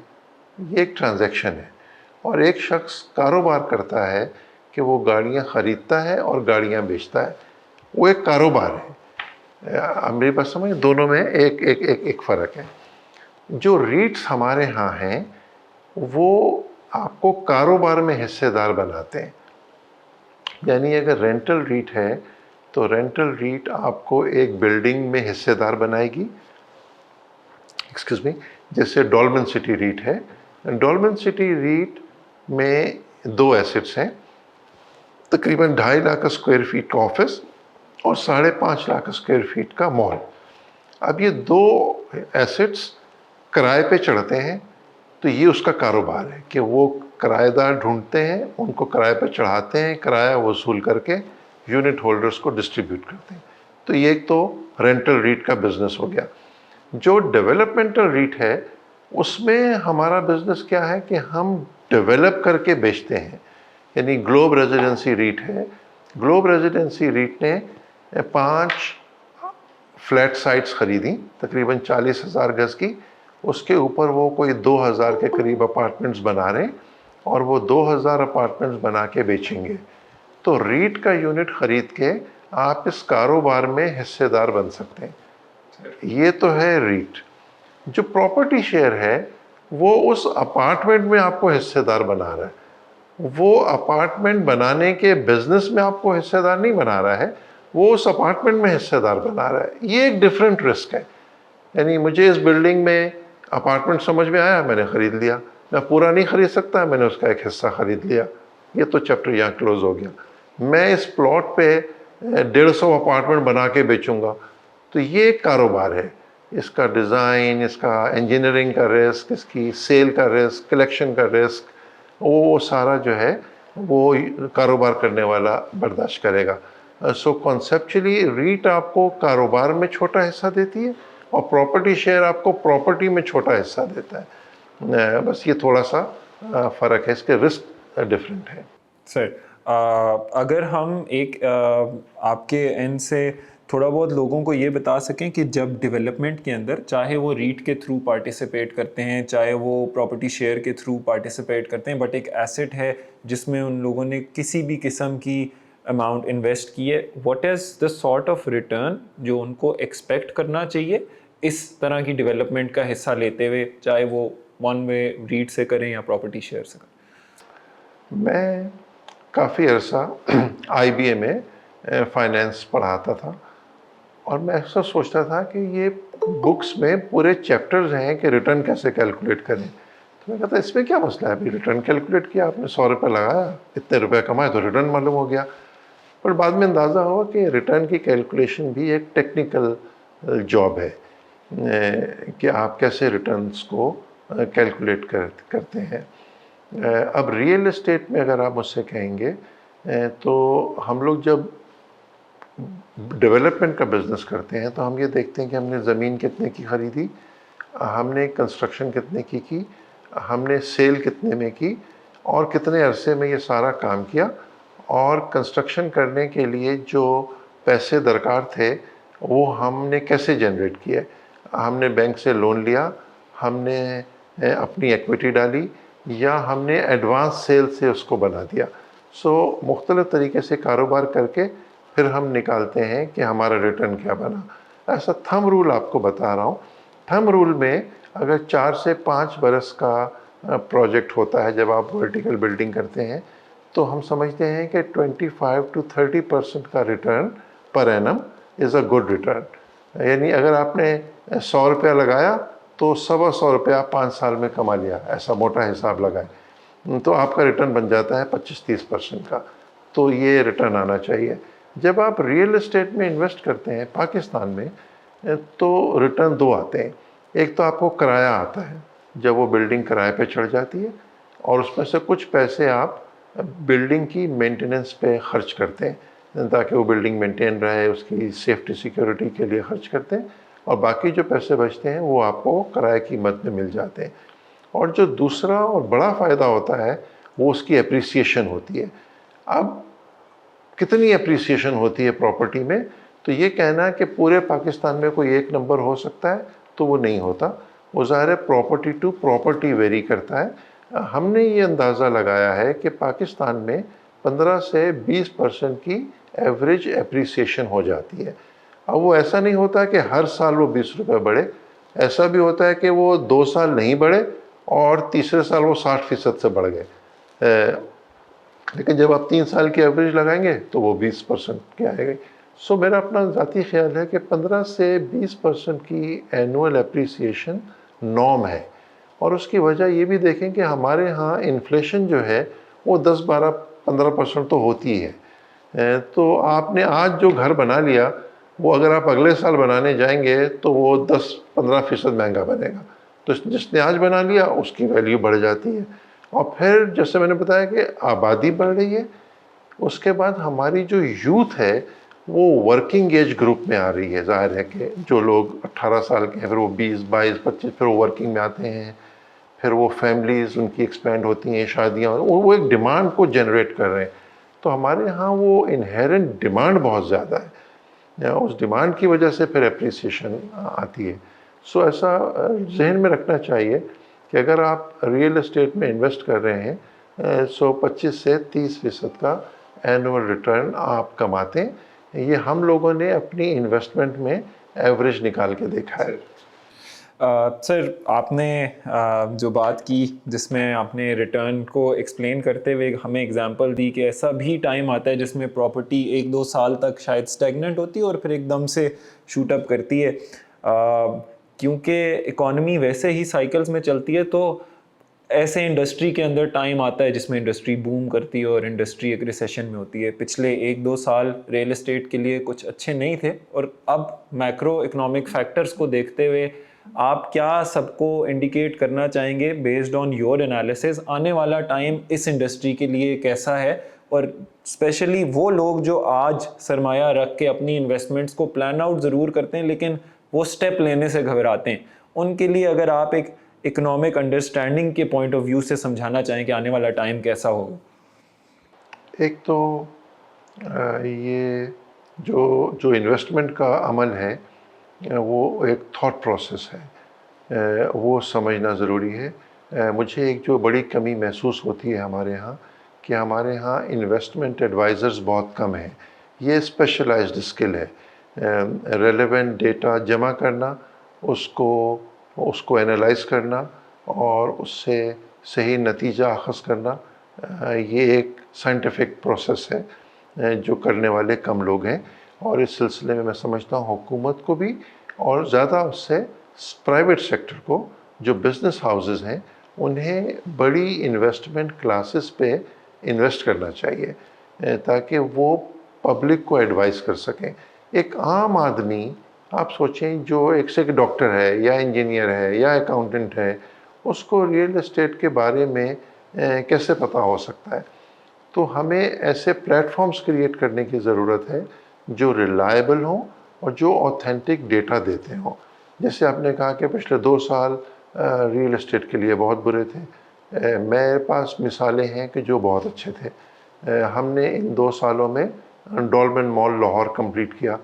یہ ایک ٹرانزیکشن ہے. اور ایک شخص کاروبار کرتا ہے کہ وہ گاڑیاں خریدتا ہے اور گاڑیاں بیچتا ہے، وہ ایک کاروبار ہے. میری بات سمجھ، دونوں میں ایک فرق ہے. جو ریٹس ہمارے ہاں ہیں وہ آپ کو کاروبار میں حصے دار بناتے ہیں. یعنی اگر رینٹل ریٹ ہے تو رینٹل ریٹ آپ کو ایک بلڈنگ میں حصے دار بنائے گی. ایکسکیوز می، جیسے ڈولمن سٹی ریٹ ہے. ڈولمن سٹی ریٹ میں دو ایسٹس ہیں، تقریباً 2.5 لاکھ اسکوائر فیٹ کا آفس اور 5.5 لاکھ اسکوائر فیٹ کا مال. اب یہ دو ایسٹس کرائے پہ چڑھتے ہیں تو یہ اس کا کاروبار ہے کہ وہ کرایہ دار ڈھونڈتے ہیں، ان کو کرائے پہ چڑھاتے ہیں، کرایہ وصول کر کے یونٹ ہولڈرز کو ڈسٹریبیوٹ کرتے ہیں. تو یہ ایک تو رینٹل ریٹ کا بزنس ہو گیا. جو ڈیولپمنٹل ریٹ ہے اس میں ہمارا بزنس کیا ہے کہ ہم ڈیولپ کر کے بیچتے ہیں. یعنی گلوب ریزیڈنسی ریٹ ہے. گلوب ریزیڈنسی ریٹ نے 5 فلیٹ سائٹس خریدیں تقریباً 40,000 گز کی. اس کے اوپر وہ کوئی 2,000 کے قریب اپارٹمنٹس بنا رہے ہیں اور وہ 2,000 اپارٹمنٹس بنا کے بیچیں گے. تو ریٹ کا یونٹ خرید کے آپ اس کاروبار میں حصے دار بن سکتے ہیں. یہ تو ہے ریٹ. جو پراپرٹی شیئر ہے وہ اس اپارٹمنٹ میں آپ کو حصے دار بنا رہا ہے. وہ اپارٹمنٹ بنانے کے بزنس میں آپ کو حصے دار نہیں بنا رہا ہے، وہ اس اپارٹمنٹ میں حصے دار بنا رہا ہے. یہ ایک ڈیفرنٹ رسک ہے. یعنی مجھے اس بلڈنگ میں اپارٹمنٹ سمجھ میں آیا، میں نے خرید لیا. میں پورا نہیں خرید سکتا، میں نے اس کا ایک حصہ خرید لیا. یہ تو چیپٹر یہاں کلوز ہو گیا. میں اس پلاٹ پہ 150 اپارٹمنٹ بنا کے بیچوں گا تو یہ ایک کاروبار ہے. اس کا ڈیزائن، اس کا انجینئرنگ کا رسک، اس کی سیل کا رسک، کلیکشن کا رسک، وہ سارا جو ہے وہ کاروبار کرنے والا برداشت کرے گا. سو کانسیپچولی ریٹ آپ کو کاروبار میں چھوٹا حصہ دیتی ہے اور پراپرٹی شیئر آپ کو پراپرٹی میں چھوٹا حصہ دیتا ہے. بس یہ تھوڑا سا فرق ہے، اس کے رسک ڈفرینٹ ہے. سر اگر ہم ایک آپ کے اینڈ سے تھوڑا بہت لوگوں کو یہ بتا سکیں کہ جب ڈیولپمنٹ کے اندر چاہے وہ ریٹ کے تھرو پارٹیسپیٹ کرتے ہیں، چاہے وہ پراپرٹی شیئر کے تھرو پارٹیسپیٹ کرتے ہیں، بٹ ایک ایسٹ ہے جس میں ان لوگوں نے کسی بھی قسم کی اماؤنٹ انویسٹ کی ہے، what is the sort of return جو ان کو ایکسپیکٹ کرنا چاہیے اس طرح کی ڈیولپمنٹ کا حصہ لیتے ہوئے، چاہے وہ ون وے ریٹ سے کریں یا پراپرٹی شیئر سے کریں؟ میں کافی عرصہ آئی بی اے میں فائنینس پڑھاتا تھا اور میں ایسا سوچتا تھا کہ یہ بکس میں پورے چیپٹرز ہیں کہ ریٹرن کیسے کیلکولیٹ کریں. تو میں کہتا اس میں کیا مسئلہ ہے؟ ابھی ریٹرن کیلکولیٹ کیا، آپ نے 100 روپے لگایا، اتنے روپے کمائے تو ریٹرن معلوم ہو گیا. پر بعد میں اندازہ ہوا کہ ریٹرن کی کیلکولیشن بھی ایک ٹیکنیکل جاب ہے کہ آپ کیسے ریٹرنز کو کیلکولیٹ کرتے ہیں. اب ریئل اسٹیٹ میں اگر آپ مجھ سے کہیں گے تو ہم لوگ جب ڈیولپمنٹ کا بزنس کرتے ہیں تو ہم یہ دیکھتے ہیں کہ ہم نے زمین کتنے کی خریدی، ہم نے کنسٹرکشن کتنے کی، ہم نے سیل کتنے میں کی اور کتنے عرصے میں یہ سارا کام کیا، اور کنسٹرکشن کرنے کے لیے جو پیسے درکار تھے وہ ہم نے کیسے جنریٹ کیے. ہم نے بینک سے لون لیا، ہم نے اپنی ایکویٹی ڈالی، یا ہم نے ایڈوانس سیل سے اس کو بنا دیا. سو مختلف طریقے سے کاروبار کر کے پھر ہم نکالتے ہیں کہ ہمارا ریٹرن کیا بنا. ایسا تھم رول آپ کو بتا رہا ہوں. تھم رول میں اگر 4 سے 5 برس کا پروجیکٹ ہوتا ہے، جب آپ ورٹیکل بلڈنگ کرتے ہیں تو ہم سمجھتے ہیں کہ 25 to 30% کا return per annum is a good return. یعنی اگر آپ نے 100 روپیہ لگایا تو 125 روپیہ آپ 5 سال میں کما لیا، ایسا موٹا حساب لگائیں تو آپ کا ریٹرن بن جاتا ہے 25-30% کا. تو یہ ریٹرن آنا چاہیے. جب آپ ریئل اسٹیٹ میں انویسٹ کرتے ہیں پاکستان میں تو ریٹرن دو آتے ہیں. ایک تو آپ کو کرایہ آتا ہے جب وہ بلڈنگ کرائے پہ چڑھ جاتی ہے، اور اس میں سے کچھ پیسے آپ بلڈنگ کی مینٹیننس پہ خرچ کرتے ہیں تاکہ وہ بلڈنگ مینٹین رہے، اس کی سیفٹی سیکیورٹی کے لیے خرچ کرتے ہیں، اور باقی جو پیسے بچتے ہیں وہ آپ کو کرائے کی قیمت میں مل جاتے ہیں. اور جو دوسرا اور بڑا فائدہ ہوتا ہے وہ اس کی اپریسیشن ہوتی ہے. اب کتنی اپریسیشن ہوتی ہے پراپرٹی میں؟ تو یہ کہنا ہے کہ پورے پاکستان میں کوئی ایک نمبر ہو سکتا ہے تو وہ نہیں ہوتا. وہ ظاہر ہے پراپرٹی ٹو پراپرٹی ویری کرتا ہے. ہم نے یہ اندازہ لگایا ہے کہ پاکستان میں 15 سے 20% کی ایوریج اپریسیشن ہو جاتی ہے. اب وہ ایسا نہیں ہوتا کہ ہر سال وہ 20 روپے بڑھے، ایسا بھی ہوتا ہے کہ وہ 2 سال نہیں بڑھے اور تیسرے سال وہ 60% سے بڑھ گئے. لیکن جب آپ 3 سال کی ایوریج لگائیں گے تو وہ 20% کی آئے گی. سو میرا اپنا ذاتی خیال ہے کہ 15 سے 20% کی اینول اپریسیشن نارم ہے. اور اس کی وجہ یہ بھی دیکھیں کہ ہمارے ہاں انفلیشن جو ہے وہ 10-12-15% تو ہوتی ہے. تو آپ نے آج جو گھر بنا لیا وہ اگر آپ اگلے سال بنانے جائیں گے تو وہ 10-15% مہنگا بنے گا. تو جس نے آج بنا لیا اس کی ویلیو بڑھ جاتی ہے. اور پھر جیسے میں نے بتایا کہ آبادی بڑھ رہی ہے، اس کے بعد ہماری جو یوتھ ہے وہ ورکنگ ایج گروپ میں آ رہی ہے. ظاہر ہے کہ جو لوگ 18 سال کے ہیں پھر وہ 20-22-25 پھر وہ ورکنگ میں آتے ہیں، پھر وہ فیملیز ان کی ایکسپینڈ ہوتی ہیں، شادیاں، وہ ایک ڈیمانڈ کو جنریٹ کر رہے ہیں. تو ہمارے ہاں وہ انہیرنٹ ڈیمانڈ بہت زیادہ ہے، اس ڈیمانڈ کی وجہ سے پھر اپریسیشن آتی ہے. سو ایسا ذہن میں رکھنا چاہیے کہ اگر آپ ریئل اسٹیٹ میں انویسٹ کر رہے ہیں 25 سے 30% کا اینول ریٹرن آپ کماتے ہیں. یہ ہم لوگوں نے اپنی انویسٹمنٹ میں ایوریج نکال کے دیکھا ہے. سر آپ نے جو بات کی جس میں آپ نے ریٹرن کو ایکسپلین کرتے ہوئے ہمیں اگزامپل دی کہ ایسا بھی ٹائم آتا ہے جس میں پراپرٹی 1-2 سال تک شاید اسٹیگننٹ ہوتی ہے اور پھر ایک دم سے شوٹ اپ کرتی ہے. کیونکہ اکانومی ویسے ہی سائیکلز میں چلتی ہے، تو ایسے انڈسٹری کے اندر ٹائم آتا ہے جس میں انڈسٹری بوم کرتی ہے اور انڈسٹری ایک ریسیشن میں ہوتی ہے. پچھلے 1-2 سال ریئل اسٹیٹ کے لیے کچھ اچھے نہیں تھے، اور اب میکرو اکنامک فیکٹرز کو دیکھتے ہوئے آپ کیا سب کو انڈیکیٹ کرنا چاہیں گے بیسڈ آن یور انالیسز آنے والا ٹائم اس انڈسٹری کے لیے کیسا ہے؟ اور اسپیشلی وہ لوگ جو آج سرمایہ رکھ کے اپنی انویسٹمنٹس کو پلان آؤٹ ضرور کرتے ہیں لیکن وہ سٹیپ لینے سے گھبراتے ہیں، ان کے لیے اگر آپ ایک اکنامک انڈرسٹینڈنگ کے پوائنٹ آف ویو سے سمجھانا چاہیں کہ آنے والا ٹائم کیسا ہوگا. ایک تو یہ جو انویسٹمنٹ کا عمل ہے وہ ایک تھاٹ پروسیس ہے، وہ سمجھنا ضروری ہے. مجھے ایک جو بڑی کمی محسوس ہوتی ہے ہمارے ہاں کہ ہمارے ہاں انویسٹمنٹ ایڈوائزرز بہت کم ہیں. یہ اسپیشلائزڈ اسکل ہے، ریلیونٹ ڈیٹا جمع کرنا، اس کو انالائز کرنا اور اس سے صحیح نتیجہ اخذ کرنا. یہ ایک سائنٹیفک پروسیس ہے جو کرنے والے کم لوگ ہیں. اور اس سلسلے میں سمجھتا ہوں حکومت کو بھی اور زیادہ اس سے پرائیویٹ سیکٹر کو، جو بزنس ہاؤسز ہیں، انہیں بڑی انویسٹمنٹ کلاسز پہ انویسٹ کرنا چاہیے تاکہ وہ پبلک کو ایڈوائز کر سکیں. ایک عام آدمی، آپ سوچیں، جو ایک سے ڈاکٹر ہے یا انجینئر ہے یا اکاؤنٹنٹ ہے، اس کو ریئل اسٹیٹ کے بارے میں کیسے پتہ ہو سکتا ہے؟ تو ہمیں ایسے پلیٹ فارمز کریٹ کرنے کی ضرورت ہے جو ریلائبل ہوں اور جو اوتھینٹک ڈیٹا دیتے ہوں. جیسے آپ نے کہا کہ پچھلے 2 سال ریئل اسٹیٹ کے لیے بہت برے تھے، میرے پاس مثالیں ہیں کہ جو بہت اچھے تھے. ہم نے ان 2 سالوں میں ڈولمن مال لاہور کمپلیٹ کیا.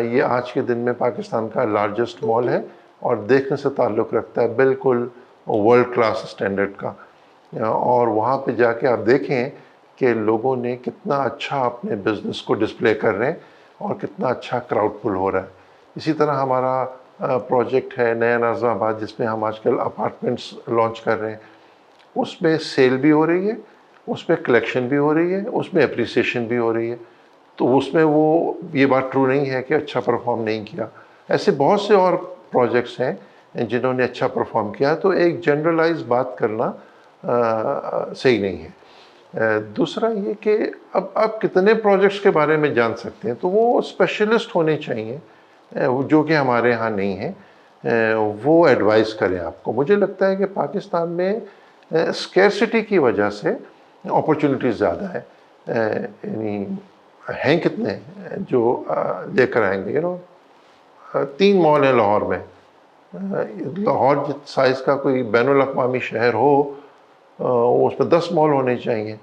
یہ آج کے دن میں پاکستان کا لارجسٹ مال ہے اور دیکھنے سے تعلق رکھتا ہے بالکل ورلڈ کلاس اسٹینڈرڈ کا. اور وہاں پہ جا کے آپ دیکھیں کہ لوگوں نے کتنا اچھا اپنے بزنس کو ڈسپلے کر رہے ہیں اور کتنا اچھا کراؤڈ پل ہو رہا ہے. اسی طرح ہمارا پروجیکٹ ہے نیا ناظم آباد، جس میں ہم آج کل اپارٹمنٹس لانچ کر رہے ہیں. اس میں سیل بھی ہو رہی ہے، اس میں کلیکشن بھی ہو رہی ہے، اس میں اپریسیشن بھی ہو رہی ہے. تو اس میں وہ یہ بات ٹرو نہیں ہے کہ اچھا پرفارم نہیں کیا. ایسے بہت سے اور پروجیکٹس ہیں جنہوں نے اچھا پرفارم کیا. تو ایک جنرلائز بات کرنا صحیح نہیں ہے. دوسرا یہ کہ اب آپ کتنے پروجیکٹس کے بارے میں جان سکتے ہیں، تو وہ اسپیشلسٹ ہونے چاہیے جو کہ ہمارے ہاں نہیں ہے، وہ ایڈوائز کریں آپ کو. مجھے لگتا ہے کہ پاکستان میں اسکیرسٹی کی وجہ سے اپرچونیٹیز زیادہ ہے. یعنی ہیں کتنے جو لے کر آئیں گے. 3 مال ہیں لاہور میں. لاہور سائز کا کوئی بین الاقوامی شہر ہو اس میں 10 مال ہونے چاہیے،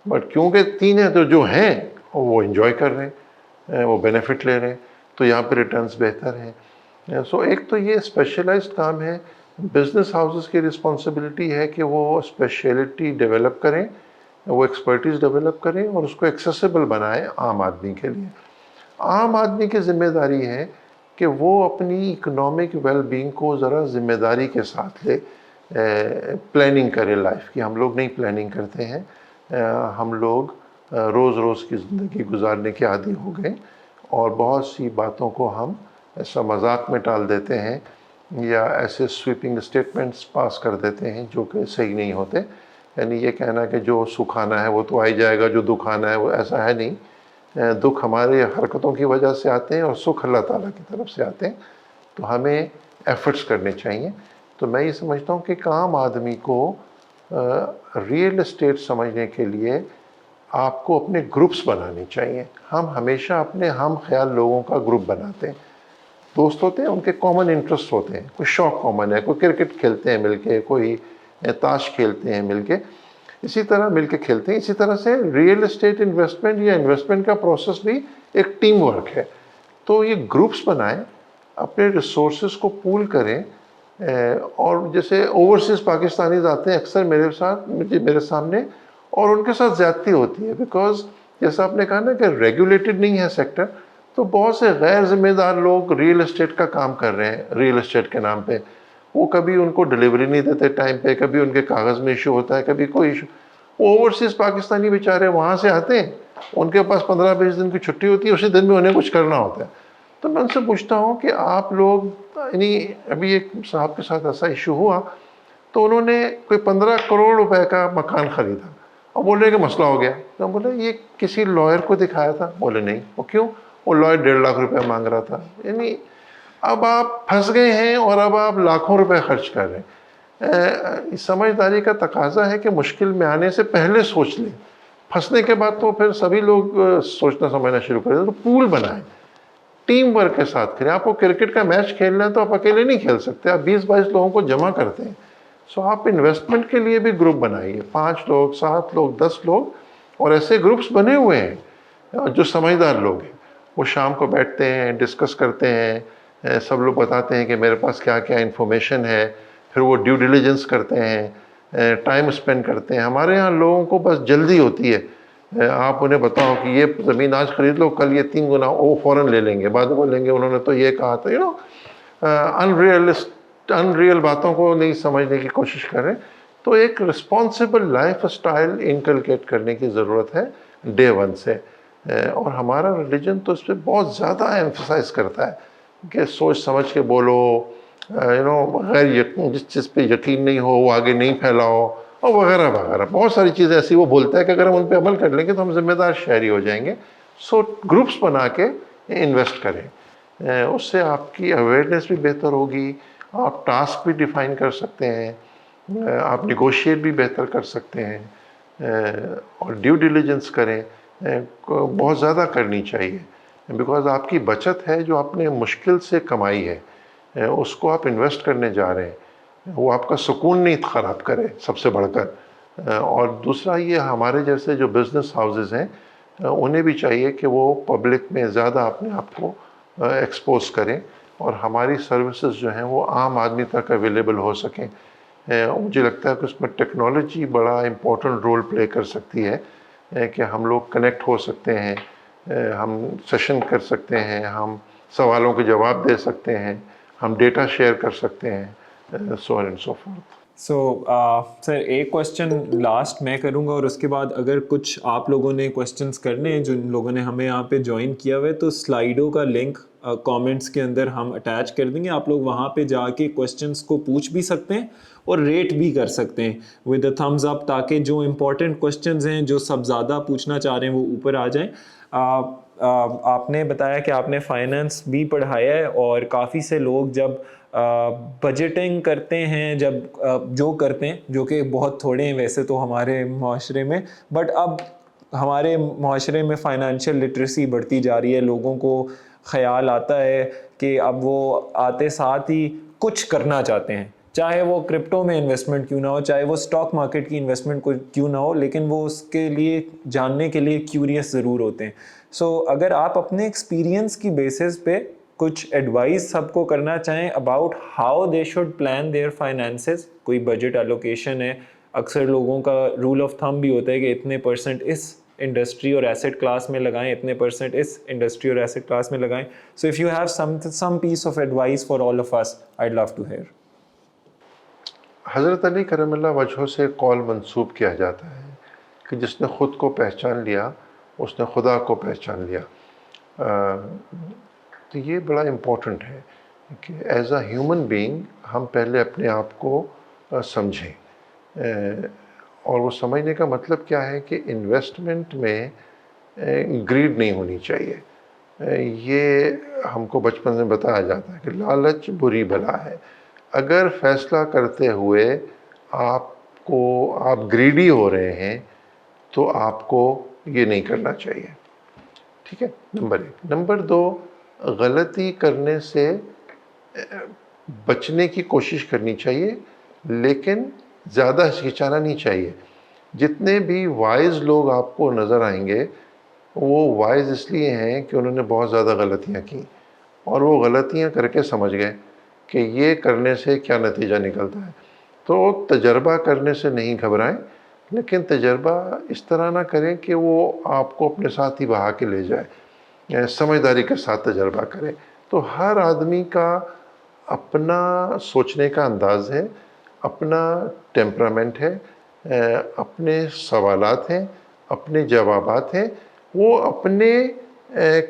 بٹ کیونکہ 3 ہیں تو جو ہیں وہ انجوائے کر رہے ہیں، وہ بینیفٹ لے رہے ہیں، تو یہاں پہ ریٹرنز بہتر ہیں. سو ایک تو یہ اسپیشلائزڈ کام ہے. بزنس ہاؤسز کی رسپانسبلٹی ہے کہ وہ اسپیشلٹی ڈیولپ کریں، وہ ایکسپرٹیز ڈیولپ کریں اور اس کو ایکسیسیبل بنائیں عام آدمی کے لیے. عام آدمی کی ذمہ داری ہے کہ وہ اپنی اکنامک ویل بینگ کو ذرا ذمہ داری کے ساتھ لے، پلاننگ کرے لائف کی. ہم لوگ نہیں پلاننگ کرتے ہیں. ہم لوگ روز روز کی زندگی گزارنے کے عادی ہو گئے اور بہت سی باتوں کو ہم ایسا مذاق میں ٹال دیتے ہیں یا ایسے سویپنگ اسٹیٹمنٹس پاس کر دیتے ہیں جو کہ صحیح نہیں ہوتے. یعنی یہ کہنا کہ جو سکھ آنا ہے وہ تو آ ہی جائے گا، جو دکھ آنا ہے وہ ایسا ہے نہیں. دکھ ہمارے حرکتوں کی وجہ سے آتے ہیں اور سکھ اللہ تعالیٰ کی طرف سے آتے ہیں. تو ہمیں ایفرٹس کرنے چاہیے. تو میں یہ سمجھتا ہوں کہ ایک عام آدمی کو ریئل اسٹیٹ سمجھنے کے لیے آپ کو اپنے گروپس بنانے چاہیے. ہم ہمیشہ اپنے ہم خیال لوگوں کا گروپ بناتے ہیں. دوست ہوتے ہیں، ان کے کامن انٹرسٹ ہوتے ہیں، کوئی شوق کامن ہے، کوئی کرکٹ کھیلتے ہیں مل کے، کوئی تاش کھیلتے ہیں مل کے، اسی طرح مل کے کھیلتے ہیں. اسی طرح سے ریئل اسٹیٹ انویسٹمنٹ یا انویسٹمنٹ کا پروسیس بھی ایک ٹیم ورک ہے. تو یہ گروپس بنائیں، اپنے ریسورسز کو پول کریں. اور جیسے اوورسیز پاکستانیز آتے ہیں اکثر میرے سامنے، اور ان کے ساتھ زیادتی ہوتی ہے بیکاز جیسا آپ نے کہا نا کہ ریگولیٹڈ نہیں ہے سیکٹر. تو بہت سے غیر ذمہ دار لوگ ریئل اسٹیٹ کا کام کر رہے ہیں ریئل اسٹیٹ کے نام پہ. وہ کبھی ان کو ڈلیوری نہیں دیتے ٹائم پہ، کبھی ان کے کاغذ میں ایشو ہوتا ہے، کبھی کوئی ایشو. وہ اوورسیز پاکستانی بیچارے وہاں سے آتے ہیں، ان کے پاس 15-20 دن کی چھٹی ہوتی ہے، اسی دن میں انہیں کچھ کرنا ہوتا ہے. تو میں ان سے پوچھتا ہوں کہ آپ لوگ، یعنی ابھی ایک صاحب کے ساتھ ایسا ایشو ہوا تو انہوں نے کوئی 15 کروڑ روپے کا مکان خریدا اور بول رہے کہ مسئلہ ہو گیا. تو بولے یہ کسی لائر کو دکھایا تھا؟ بولے نہیں. وہ کیوں؟ وہ لائر 1.5 لاکھ روپے مانگ رہا تھا. یعنی اب آپ پھنس گئے ہیں اور اب آپ لاکھوں روپے خرچ کر رہے ہیں. سمجھداری کا تقاضا ہے کہ مشکل میں آنے سے پہلے سوچ لیں. پھنسنے کے بعد تو پھر سبھی لوگ سوچنا سمجھنا شروع کر دیں. تو پول بنائیں، ٹیم ورک کے ساتھ کھیلیں. آپ کو کرکٹ کا میچ کھیلنا ہے تو آپ اکیلے نہیں کھیل سکتے، آپ 20-22 لوگوں کو جمع کرتے ہیں. سو آپ انویسٹمنٹ کے لیے بھی گروپ بنائیے، 5 لوگ، 7 لوگ، 10 لوگ. اور ایسے گروپس بنے ہوئے ہیں جو سمجھدار لوگ ہیں. وہ شام کو بیٹھتے ہیں، ڈسکس کرتے ہیں، سب لوگ بتاتے ہیں کہ میرے پاس کیا کیا انفارمیشن ہے. پھر وہ ڈیو ڈیلیجنس کرتے ہیں، ٹائم اسپینڈ کرتے ہیں. ہمارے ہاں لوگوں کو بس جلدی ہوتی ہے. آپ انہیں بتاؤ کہ یہ زمین آج خرید لو، کل یہ 3 گنا وہ فوراً لے لیں گے. بعد میں بولیں گے انہوں نے تو یہ کہا تھا. انریل باتوں کو نہیں سمجھنے کی کوشش کریں. تو ایک رسپانسبل لائف اسٹائل انکلکیٹ کرنے کی ضرورت ہے ڈے 1 سے. اور ہمارا ریلیجن تو اس پہ بہت زیادہ ایمفسائز کرتا ہے کہ سوچ سمجھ کے بولو، غیر یقین، جس چیز پہ یقین نہیں ہو وہ آگے نہیں پھیلاؤ، اور وغیرہ وغیرہ. بہت ساری چیزیں ایسی وہ بولتا ہے کہ اگر ہم ان پہ عمل کر لیں گے تو ہم ذمہ دار شہری ہو جائیں گے. سو گروپس بنا کے انویسٹ کریں. اس سے آپ کی اویئرنیس بھی بہتر ہوگی، آپ ٹاسک بھی ڈیفائن کر سکتے ہیں، آپ نیگوشیٹ بھی بہتر کر سکتے ہیں. اور ڈیو ڈیلیجنس کریں، بہت زیادہ کرنی چاہیے. بیکاز آپ کی بچت ہے جو آپ نے مشکل سے کمائی ہے، اس کو آپ انویسٹ کرنے جا رہے ہیں. وہ آپ کا سکون نہیں خراب کرے سب سے بڑھ کر. اور دوسرا یہ ہمارے جیسے جو بزنس ہاؤسز ہیں انہیں بھی چاہیے کہ وہ پبلک میں زیادہ اپنے آپ کو ایکسپوز کریں اور ہماری سروسز جو ہیں وہ عام آدمی تک اویلیبل ہو سکیں. مجھے لگتا ہے کہ اس میں ٹیکنالوجی بڑا امپورٹنٹ رول پلے کر سکتی ہے کہ ہم لوگ کنیکٹ ہو سکتے ہیں، ہم سیشن کر سکتے ہیں، ہم سوالوں کے جواب دے سکتے ہیں، ہم ڈیٹا شیئر کر سکتے ہیں، سو آن اینڈ سو فورتھ. سو سر ایک کوشچن لاسٹ میں کروں گا اور اس کے بعد اگر کچھ آپ لوگوں نے کوشچنس کرنے ہیں، جن لوگوں نے ہمیں یہاں پہ جوائن کیا ہوا ہے، تو سلائیڈو کا لنک کامنٹس کے اندر ہم اٹیچ کر دیں گے. آپ لوگ وہاں پہ جا کے کوشچنس کو پوچھ بھی سکتے ہیں اور ریٹ بھی کر سکتے ہیں ود اے تھمز اپ، تاکہ جو امپورٹنٹ کوشچنز ہیں جو سب زیادہ پوچھنا چاہ رہے ہیں وہ اوپر آ جائیں. آپ نے بتایا کہ آپ نے فائنانس بھی پڑھایا ہے, اور کافی سے لوگ جب بجٹنگ کرتے ہیں, جب جو کرتے ہیں, جو کہ بہت تھوڑے ہیں ویسے تو ہمارے معاشرے میں, بٹ اب ہمارے معاشرے میں فائنینشیل لٹریسی بڑھتی جا رہی ہے, لوگوں کو خیال آتا ہے کہ اب وہ آتے ساتھ ہی کچھ کرنا چاہتے ہیں, چاہے وہ کرپٹو میں انویسٹمنٹ کیوں نہ ہو, چاہے وہ اسٹاک مارکیٹ کی انویسٹمنٹ کیوں نہ ہو, لیکن وہ اس کے لیے جاننے کے لیے کیوریس ضرور ہوتے ہیں. سو اگر آپ اپنے ایکسپیرینس کی بیسس پہ کچھ ایڈوائز سب کو کرنا چاہیں about how they should plan their finances, کوئی بجٹ الوکیشن ہے, اکثر لوگوں کا رول آف تھم بھی ہوتا ہے کہ اتنے پرسنٹ اس انڈسٹری اور ایسٹ کلاس میں لگائیں, اتنے پرسنٹ اس انڈسٹری اور ایسٹ کلاس میں لگائیں. So if you have some piece of advice for all of us, I love to hear. Hazrat Ali کرم اللہ وجہہ سے قول منسوب کیا جاتا ہے کہ جس نے خود کو پہچان لیا اس نے خدا کو پہچان لیا. تو یہ بڑا امپورٹنٹ ہے کہ ایز اے ہیومن بینگ ہم پہلے اپنے آپ کو سمجھیں, اور وہ سمجھنے کا مطلب کیا ہے کہ انویسٹمنٹ میں گریڈ نہیں ہونی چاہیے. یہ ہم کو بچپن میں بتایا جاتا ہے کہ لالچ بری بلا ہے. اگر فیصلہ کرتے ہوئے آپ گریڈی ہو رہے ہیں تو آپ کو یہ نہیں کرنا چاہیے. ٹھیک ہے, نمبر 1. نمبر 2, غلطی کرنے سے بچنے کی کوشش کرنی چاہیے, لیکن زیادہ ہچکچانا نہیں چاہیے. جتنے بھی وائز لوگ آپ کو نظر آئیں گے وہ وائز اس لیے ہیں کہ انہوں نے بہت زیادہ غلطیاں کی, اور وہ غلطیاں کر کے سمجھ گئے کہ یہ کرنے سے کیا نتیجہ نکلتا ہے. تو تجربہ کرنے سے نہیں گھبرائیں, لیکن تجربہ اس طرح نہ کریں کہ وہ آپ کو اپنے ساتھ ہی بہا کے لے جائے, سمجھداری کے ساتھ تجربہ کریں. تو ہر آدمی کا اپنا سوچنے کا انداز ہے, اپنا ٹیمپرامنٹ ہے, اپنے سوالات ہیں, اپنے جوابات ہیں. وہ اپنے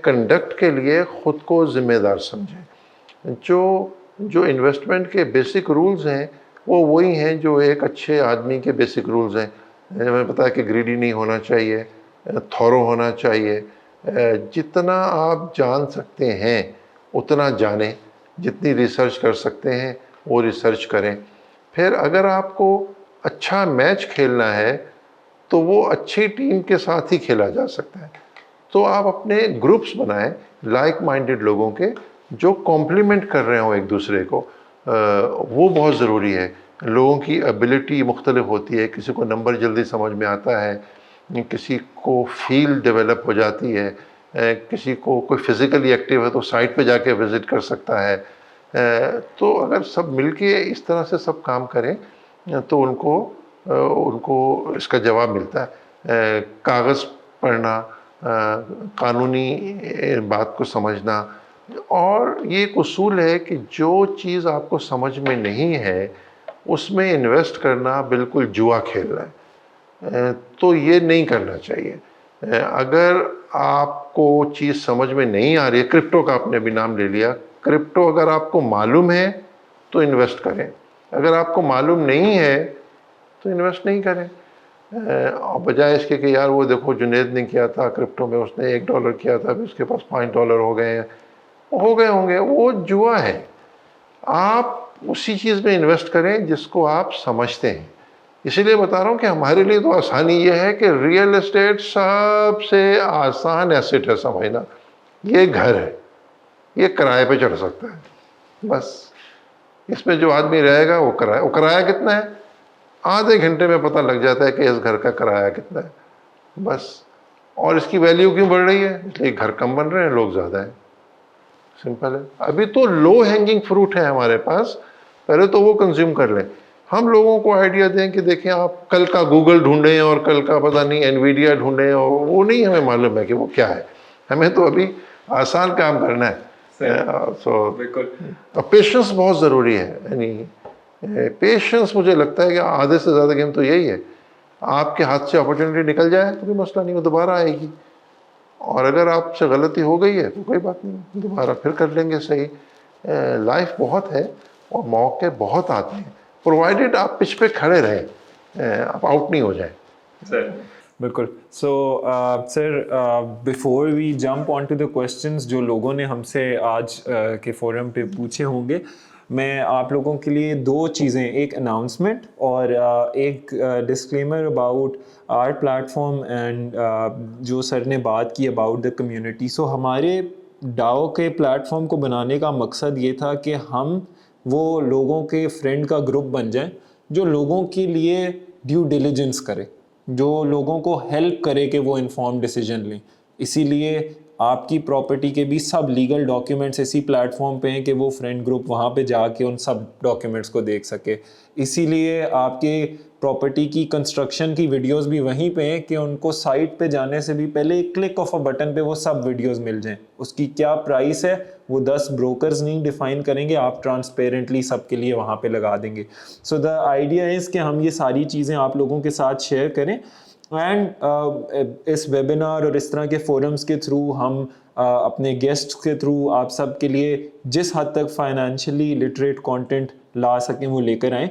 کنڈکٹ کے لیے خود کو ذمہ دار سمجھیں. جو انویسٹمنٹ کے بیسک رولز ہیں وہ وہی ہیں جو ایک اچھے آدمی کے بیسک رولز ہیں. میں بتایا کہ گریڈی نہیں ہونا چاہیے, تھورو ہونا چاہیے. جتنا آپ جان سکتے ہیں اتنا جانیں, جتنی ریسرچ کر سکتے ہیں وہ ریسرچ کریں. پھر اگر آپ کو اچھا میچ کھیلنا ہے تو وہ اچھی ٹیم کے ساتھ ہی کھیلا جا سکتا ہے. تو آپ اپنے گروپس بنائیں لائک مائنڈڈ لوگوں کے جو کمپلیمنٹ کر رہے ہوں ایک دوسرے کو. وہ بہت ضروری ہے. لوگوں کی ایبلٹی مختلف ہوتی ہے, کسی کو نمبر جلدی سمجھ میں آتا ہے, کسی کو فیل ڈیولپ ہو جاتی ہے, کسی کو کوئی فزیکلی ایکٹیو ہے تو سائٹ پہ جا کے وزٹ کر سکتا ہے. تو اگر سب مل کے اس طرح سے سب کام کریں تو ان کو اس کا جواب ملتا ہے. کاغذ پڑھنا, قانونی بات کو سمجھنا, اور یہ ایک اصول ہے کہ جو چیز آپ کو سمجھ میں نہیں ہے اس میں انویسٹ کرنا بالکل جوا کھیلنا ہے. تو یہ نہیں کرنا چاہیے. اگر آپ کو چیز سمجھ میں نہیں آ رہی ہے, کرپٹو کا آپ نے بھی نام لے لیا, کرپٹو اگر آپ کو معلوم ہے تو انویسٹ کریں, اگر آپ کو معلوم نہیں ہے تو انویسٹ نہیں کریں. اور بجائے اس کے کہ یار وہ دیکھو جنید نے کیا تھا کرپٹو میں, اس نے $1 کیا تھا, ابھی اس کے پاس $5 ہو گئے ہوں گے, وہ جوا ہے. آپ اسی چیز میں انویسٹ کریں جس کو آپ سمجھتے ہیں. اسی لیے بتا رہا ہوں کہ ہمارے لیے تو آسانی یہ ہے کہ ریئل اسٹیٹ سب سے آسان ایسٹ ہے سمجھنا. یہ گھر ہے, یہ کرائے پہ چڑھ سکتا ہے, بس اس میں جو آدمی رہے گا وہ کرایہ کتنا ہے آدھے گھنٹے میں پتہ لگ جاتا ہے کہ اس گھر کا کرایہ کتنا ہے بس. اور اس کی ویلیو کیوں بڑھ رہی ہے؟ اس لیے گھر کم بن رہے ہیں, لوگ زیادہ ہیں. سمپل ہے. ابھی تو لو ہینگنگ فروٹ ہے ہمارے پاس, پہلے تو وہ کنزیوم کر لیں. ہم لوگوں کو آئیڈیا دیں کہ دیکھیں آپ کل کا گوگل ڈھونڈیں اور کل کا پتہ نہیں انویڈیا ڈھونڈیں, اور وہ نہیں ہمیں معلوم ہے کہ وہ کیا ہے. ہمیں تو ابھی آسان کام کرنا ہے. سو پیشنس بہت ضروری ہے. یعنی پیشنس مجھے لگتا ہے کہ آدھے سے زیادہ گیم تو یہی ہے. آپ کے ہاتھ سے اپرچونیٹی نکل جائے تو کوئی مسئلہ نہیں, وہ دوبارہ آئے گی. اور اگر آپ سے غلطی ہو گئی ہے تو کوئی بات نہیں, دوبارہ پھر کر لیں گے. صحیح. لائف بہت ہے اور موقع بہت آتے ہیں, پرووائڈیڈ آپ پچ پہ کھڑے رہیں, آپ آؤٹ نہیں ہو جائیں. سر بالکل. So sir before we jump on to the questions جو لوگوں نے ہم سے آج کے فورم پہ پوچھے ہوں گے, میں آپ لوگوں کے لیے دو چیزیں, ایک اناؤنسمنٹ اور ایک disclaimer about our platform and جو سر نے بات کی اباؤٹ دا کمیونٹی. سو ہمارے ڈاؤ کے پلیٹ فارم کو بنانے کا مقصد یہ تھا کہ ہم وہ لوگوں کے فرینڈ کا گروپ بن جائیں جو لوگوں کے لیے ڈیو ڈیلیجنس کرے, جو لوگوں کو ہیلپ کرے کہ وہ انفارم ڈیسیجن لیں. اسی لیے آپ کی پراپرٹی کے بھی سب لیگل ڈاکیومنٹس اسی پلیٹ فارم پہ ہیں کہ وہ فرینڈ گروپ وہاں پہ جا کے ان سب ڈاکیومنٹس کو دیکھ سکے. اسی لیے آپ کے پراپرٹی کی کنسٹرکشن کی ویڈیوز بھی وہیں پہ ہیں کہ ان کو سائٹ پہ جانے سے بھی پہلے ایک کلک آف اے بٹن پہ وہ سب ویڈیوز مل جائیں. اس کی کیا پرائس ہے وہ 10 بروکرز نہیں ڈیفائن کریں گے, آپ ٹرانسپیرنٹلی سب کے لیے وہاں پہ لگا دیں گے. سو دا آئیڈیا از کہ ہم یہ ساری چیزیں آپ لوگوں کے ساتھ شیئر کریں, اینڈ اس ویبینار اور اس طرح کے فورمز کے تھرو ہم اپنے گیسٹ کے تھرو آپ سب کے لیے جس حد تک فائنینشلی لٹریٹ کانٹینٹ لا سکیں وہ لے کر آئیں.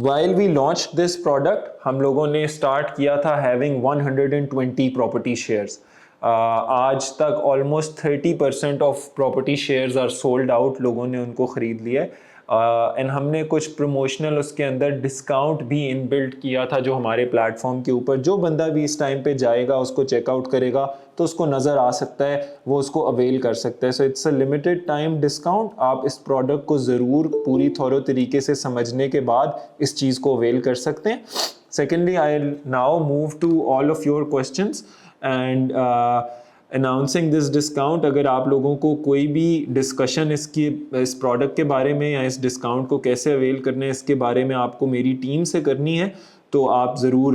While we launched this product, ہم لوگوں نے اسٹارٹ کیا تھا having 120 property shares. آج تک almost 30% of property shares are sold out, لوگوں نے ان کو خرید لیا ہے. اینڈ ہم نے کچھ پروموشنل اس کے اندر ڈسکاؤنٹ بھی ان بلڈ کیا تھا جو ہمارے پلیٹ فارم کے اوپر جو بندہ بھی اس ٹائم پہ جائے گا اس کو چیک آؤٹ کرے گا تو اس کو نظر آ سکتا ہے, وہ اس کو اویل کر سکتا ہے. So it's a limited time discount. آپ اس پروڈکٹ کو ضرور پوری تھورو طریقے سے سمجھنے کے بعد اس چیز کو اویل کر سکتے ہیں. Secondly I now move to all of your questions and announcing this discount. اگر آپ لوگوں کو کوئی بھی ڈسکشن اس پروڈکٹ کے بارے میں یا اس ڈسکاؤنٹ کو کیسے اویل کرنا ہے اس کے بارے میں آپ کو میری ٹیم سے کرنی ہے تو آپ ضرور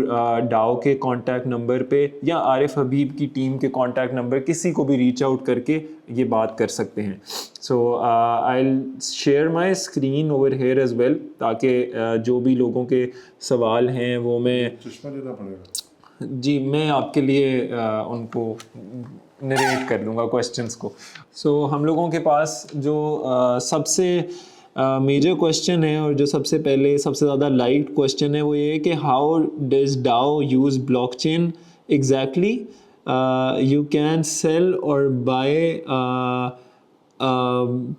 ڈاؤ کے کانٹیکٹ نمبر پہ یا عارف حبیب کی ٹیم کے کانٹیکٹ نمبر کسی کو بھی ریچ آؤٹ کر کے یہ بات کر سکتے ہیں. So I share my screen over here as well تاکہ جو بھی لوگوں کے سوال ہیں وہ میں جی میں آپ کے لیے ان کو نریٹ کر لوں گا کویسچنس کو. سو ہم لوگوں کے پاس جو سب سے میجر کویسچن ہے اور جو سب سے پہلے سب سے زیادہ لائکڈ کویسچن ہے وہ یہ ہے کہ how does DAO use blockchain exactly. You can sell اور buy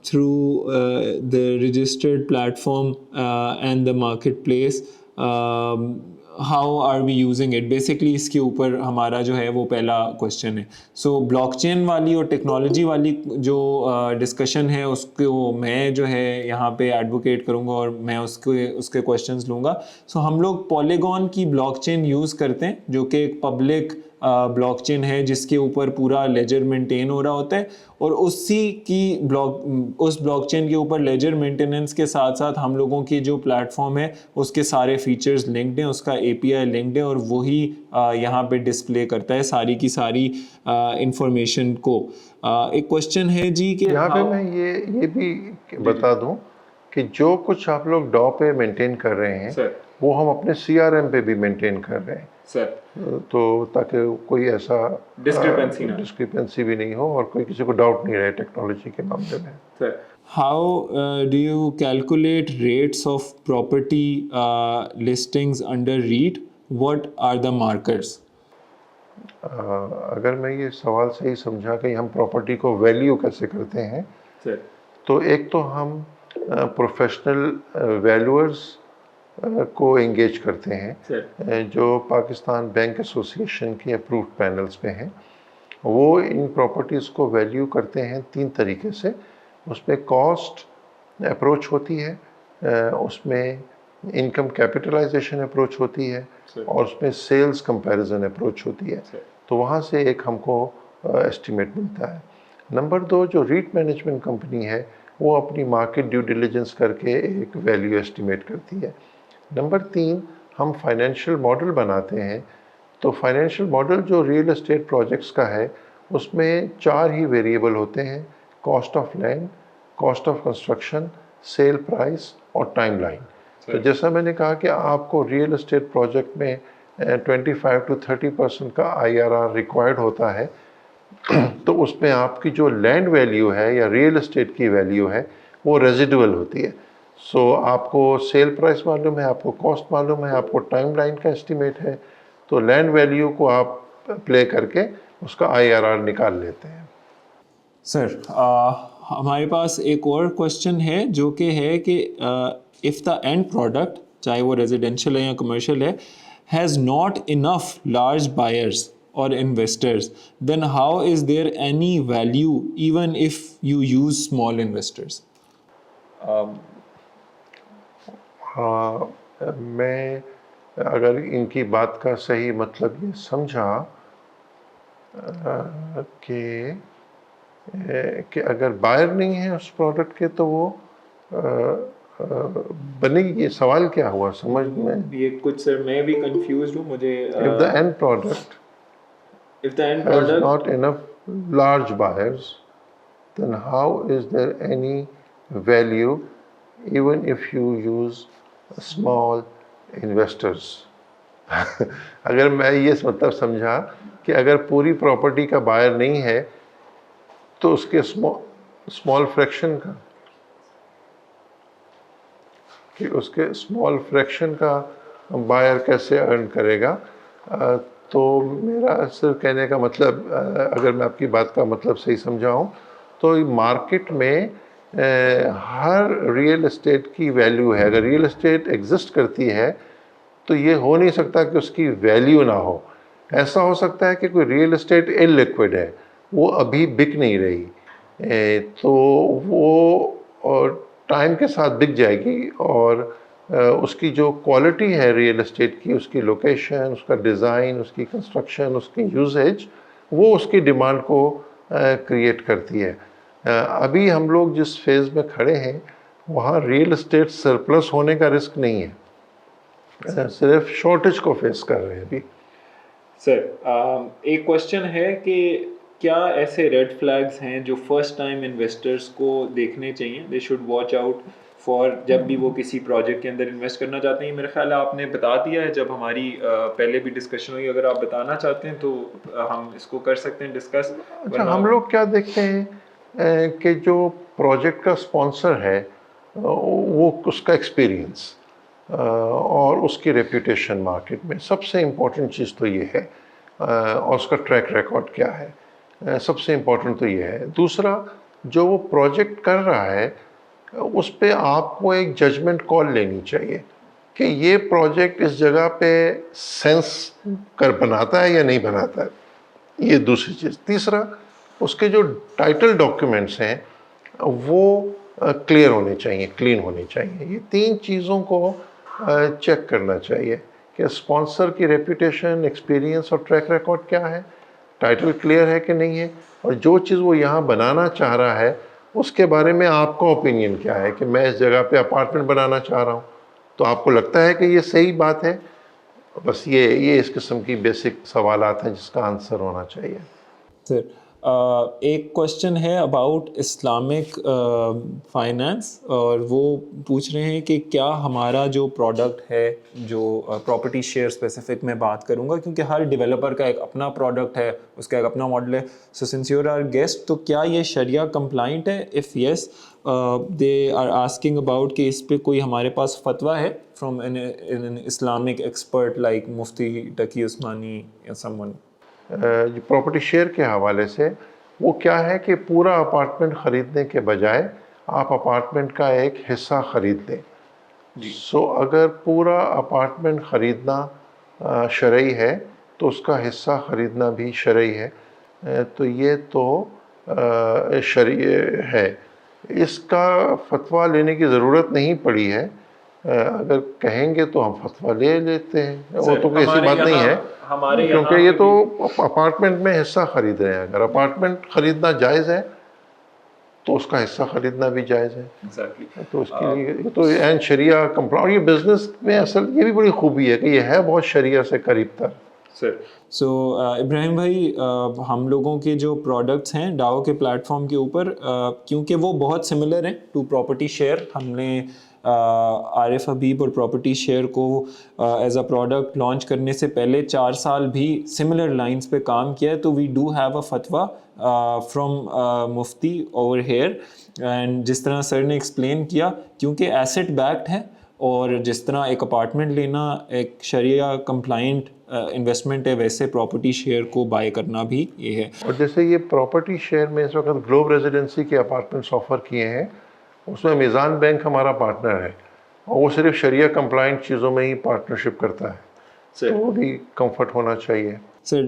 through the registered platform and the marketplace. How are we using it? Basically اس کے اوپر ہمارا جو ہے وہ پہلا کویسچن ہے. سو بلاک چین والی اور ٹیکنالوجی والی جو ڈسکشن ہے اس کو میں جو ہے یہاں پہ ایڈوکیٹ کروں گا اور میں اس کے کویسچنز لوں گا. سو ہم لوگ پولیگون کی بلاک چین یوز کرتے ہیں جو کہ ایک پبلک بلاک چین ہے جس کے اوپر پورا لیجر مینٹین ہو رہا ہوتا ہے اور اس بلاک چین کے اوپر لیجر مینٹیننس کے ساتھ ساتھ ہم لوگوں کی جو پلیٹ فارم ہے اس کے سارے فیچرز لنکڈ ہیں, اس کا اے پی آئی لنکڈ ہے اور وہی یہاں پہ ڈسپلے کرتا ہے ساری کی ساری انفارمیشن کو. ایک کویسچن ہے جی کہ یہاں پہ میں یہ بھی بتا دوں کہ جو کچھ آپ لوگ ڈاؤ پہ مینٹین کر رہے ہیں وہ ہم اپنے سی آر ایم پہ بھی مینٹین کر رہے ہیں سر, تو تاکہ کوئی ایسا ڈسکرپنسی بھی نہیں ہو اور کوئی کسی کو ڈاؤٹ نہیں رہے ٹیکنالوجی کے معاملے میں. سر how do you calculate rates of property listings under REIT? What are the markers? اگر میں یہ سوال صحیح سمجھا کہ ہم پراپرٹی کو ویلیو کیسے کرتے ہیں تو ایک تو ہم پروفیشنل ویلیورز کو انگیج کرتے ہیں جو پاکستان بینک ایسوسی ایشن کے اپرووڈ پینلز پہ ہیں. وہ ان پراپرٹیز کو ویلیو کرتے ہیں 3 طریقے سے. اس میں کاسٹ اپروچ ہوتی ہے, اس میں انکم کیپٹلائزیشن اپروچ ہوتی ہے اور اس میں سیلز کمپیریزن اپروچ ہوتی ہے. تو وہاں سے ایک ہم کو ایسٹیمیٹ ملتا ہے. نمبر 2 جو ریٹ مینجمنٹ کمپنی ہے وہ اپنی مارکیٹ ڈیو ڈیلیجنس کر کے ایک ویلیو ایسٹیمیٹ کرتی ہے. نمبر 3 ہم فائنینشیل ماڈل بناتے ہیں. تو فائنینشیل ماڈل جو ریئل اسٹیٹ پروجیکٹس کا ہے اس میں 4 ہی ویریبل ہوتے ہیں: cost of land, cost of construction, sale price اور ٹائم لائن. تو جیسا میں نے کہا کہ آپ کو ریئل اسٹیٹ پروجیکٹ میں 25 to 30% کا IRR ریکوائرڈ ہوتا ہے تو اس میں آپ کی جو لینڈ ویلیو ہے یا ریئل اسٹیٹ کی ویلیو ہے وہ ریزیڈول ہوتی ہے. سو آپ کو سیل پرائس معلوم ہے, آپ کو کاسٹ معلوم ہے, آپ کو ٹائم لائن کا اسٹیمیٹ ہے تو لینڈ ویلیو کو آپ پلے کر کے اس کا IRR نکال لیتے ہیں. سر ہمارے پاس ایک اور کوشچن ہے جو کہ ہے کہ اف دا اینڈ پروڈکٹ چاہے وہ ریزیڈینشیل ہے یا کمرشل ہے has not enough large buyers اور investors then how is there any value even if you use small investors. میں اگر ان کی بات کا صحیح مطلب یہ سمجھا کہ اگر بائر نہیں ہے اس پروڈکٹ کے تو وہ بنے گی. یہ سوال کیا ہوا سمجھ میں؟ یہ کچھ سر میں بھی کنفیوزڈ ہوں. مجھے if the end product has not enough large buyers then how is there any value even if you use small investors. اگر میں یہ مطلب سمجھا کہ اگر پوری پراپرٹی کا بائر نہیں ہے تو اس کے اسمال فریکشن کا کہ اس کے اسمال فریکشن کا بائر کیسے ارن کرے گا. تو میرا صرف کہنے کا مطلب اگر میں آپ کی بات کا مطلب صحیح سمجھاؤں تو مارکیٹ میں ہر ریئل اسٹیٹ کی ویلیو ہے. اگر ریئل اسٹیٹ ایگزسٹ کرتی ہے تو یہ ہو نہیں سکتا کہ اس کی ویلیو نہ ہو. ایسا ہو سکتا ہے کہ کوئی ریئل اسٹیٹ ان لیکوڈ ہے, وہ ابھی بک نہیں رہی, تو وہ ٹائم کے ساتھ بک جائے گی اور اس کی جو کوالٹی ہے ریئل اسٹیٹ کی, اس کی لوکیشن, اس کا ڈیزائن, اس کی کنسٹرکشن, اس کی یوزیج, وہ اس کی ڈیمانڈ کو کریٹ کرتی ہے. ابھی ہم لوگ جس فیز میں کھڑے ہیں وہاں ریئل اسٹیٹ سرپلس ہونے کا رسک نہیں ہے, صرف شارٹیج کو فیس کر رہے ہیں ابھی. سر ایک کوشچن ہے کہ کیا ایسے ریڈ فلیگز ہیں جو فرسٹ ٹائم انویسٹرز کو دیکھنے چاہیے, they should watch out for جب بھی وہ کسی پروجیکٹ کے اندر انویسٹ کرنا چاہتے ہیں؟ میرے خیال ہے آپ نے بتا دیا ہے جب ہماری پہلے بھی ڈسکشن ہوئی. اگر آپ بتانا چاہتے ہیں تو ہم اس کو کر سکتے ہیں ڈسکس. اچھا, ہم لوگ کیا دیکھتے ہیں کہ جو پروجیکٹ کا اسپانسر ہے وہ اس کا ایکسپیرینس اور اس کی ریپوٹیشن مارکیٹ میں, سب سے امپورٹنٹ چیز تو یہ ہے, اور اس کا ٹریک ریکارڈ کیا ہے, سب سے امپورٹنٹ تو یہ ہے. دوسرا, جو وہ پروجیکٹ کر رہا ہے اس پہ آپ کو ایک ججمنٹ کال لینی چاہیے کہ یہ پروجیکٹ اس جگہ پہ سینس بناتا ہے یا نہیں بناتا ہے, یہ دوسری چیز. تیسرا, اس کے جو ٹائٹل ڈاکیومنٹس ہیں وہ کلیئر ہونے چاہیے, کلین ہونی چاہیے. یہ تین چیزوں کو چیک کرنا چاہیے کہ اسپانسر کی ریپوٹیشن, ایکسپیرینس اور ٹریک ریکارڈ کیا ہے, ٹائٹل کلیئر ہے کہ نہیں ہے, اور جو چیز وہ یہاں بنانا چاہ رہا ہے اس کے بارے میں آپ کا اوپینین کیا ہے کہ میں اس جگہ پہ اپارٹمنٹ بنانا چاہ رہا ہوں, تو آپ کو لگتا ہے کہ یہ صحیح بات ہے. بس یہ اس قسم کی بیسک سوالات ہیں جس کا آنسر ہونا چاہیے. سر ایک کوشچن ہے اباؤٹ اسلامک فائنانس, اور وہ پوچھ رہے ہیں کہ کیا ہمارا جو پروڈکٹ ہے, جو پراپرٹی شیئر اسپیسیفک میں بات کروں گا کیونکہ ہر ڈیولپر کا ایک اپنا پروڈکٹ ہے, اس کا ایک اپنا ماڈل ہے. So since you are guest, تو کیا یہ شریعہ کمپلائنٹ ہے؟ If yes they are asking about کہ اس پہ کوئی ہمارے پاس فتویٰ ہے from an Islamic expert like Mufti Taqi Usmani یا سم ون. پراپرٹی شیئر کے حوالے سے وہ کیا ہے کہ پورا اپارٹمنٹ خریدنے کے بجائے آپ اپارٹمنٹ کا ایک حصہ خرید لیں. سو اگر پورا اپارٹمنٹ خریدنا شرعی ہے تو اس کا حصہ خریدنا بھی شرعی ہے. تو یہ تو شرعی ہے, اس کا فتویٰ لینے کی ضرورت نہیں پڑی ہے. اگر کہیں گے تو ہم فتویٰ لے لیتے ہیں, وہ تو کوئی ایسی بات نہیں ہے, کیونکہ یہ تو اپارٹمنٹ میں حصہ خرید رہے ہیں. اگر اپارٹمنٹ خریدنا جائز ہے تو اس کا حصہ خریدنا بھی جائز ہے. تو اس کے لیے تو عین شریعہ کمپلائنٹ, یہ بزنس میں اصل یہ بھی بڑی خوبی ہے کہ یہ ہے بہت شریعہ سے قریب تر. سو ابراہیم بھائی, ہم لوگوں کے جو پروڈکٹس ہیں ڈاؤ کے پلیٹ فارم کے اوپر, کیونکہ وہ بہت سملر ہیں ٹو پراپرٹی شیئر, ہم نے عارف حبیب اور پراپرٹی شیئر کو ایز اے پروڈکٹ لانچ کرنے سے پہلے 4 سال بھی سملر لائنس پہ کام کیا ہے. تو وی ڈو ہیو اے فتویٰ from Mufti over here, and جس طرح سر نے ایکسپلین کیا, کیونکہ ایسٹ بیکڈ ہے اور جس طرح ایک اپارٹمنٹ لینا ایک شریعہ کمپلائنٹ انویسٹمنٹ ہے، ویسے پراپرٹی شیئر کو بائی کرنا بھی یہ ہے. اور جیسے یہ پراپرٹی شیئر میں اس وقت گلوب ریزیڈنسی کے اپارٹمنٹس آفر کیے ہیں، اس میں میزان بینک ہمارا پارٹنر ہے اور وہ صرف شریعہ کمپلائنٹ چیزوں میں ہی پارٹنرشپ کرتا ہے، تو وہ بھی کمفرٹ ہونا چاہیے. سر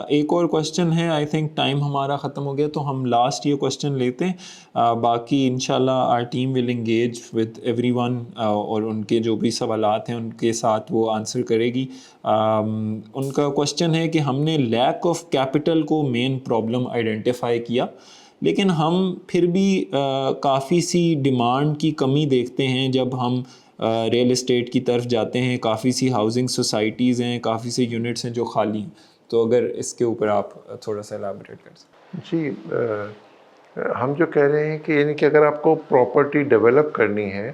ایک اور کوشچن ہے، آئی تھنک ٹائم ہمارا ختم ہو گیا تو ہم لاسٹ یہ کوشچن لیتے ہیں، باقی انشاءاللہ our team will engage with everyone اور ان کے جو بھی سوالات ہیں ان کے ساتھ وہ آنسر کرے گی. ان کا کوشچن ہے کہ ہم نے لیک آف کیپٹل کو مین پرابلم آئیڈینٹیفائی کیا، لیکن ہم پھر بھی کافی سی ڈیمانڈ کی کمی دیکھتے ہیں جب ہم ریئل اسٹیٹ کی طرف جاتے ہیں. کافی سی ہاؤسنگ سوسائٹیز ہیں، کافی سے یونٹس ہیں جو خالی ہیں. تو اگر اس کے اوپر آپ تھوڑا سا ایلیبریٹ کر سکیں. جی ہم جو کہہ رہے ہیں کہ یعنی کہ اگر آپ کو پراپرٹی ڈیولپ کرنی ہے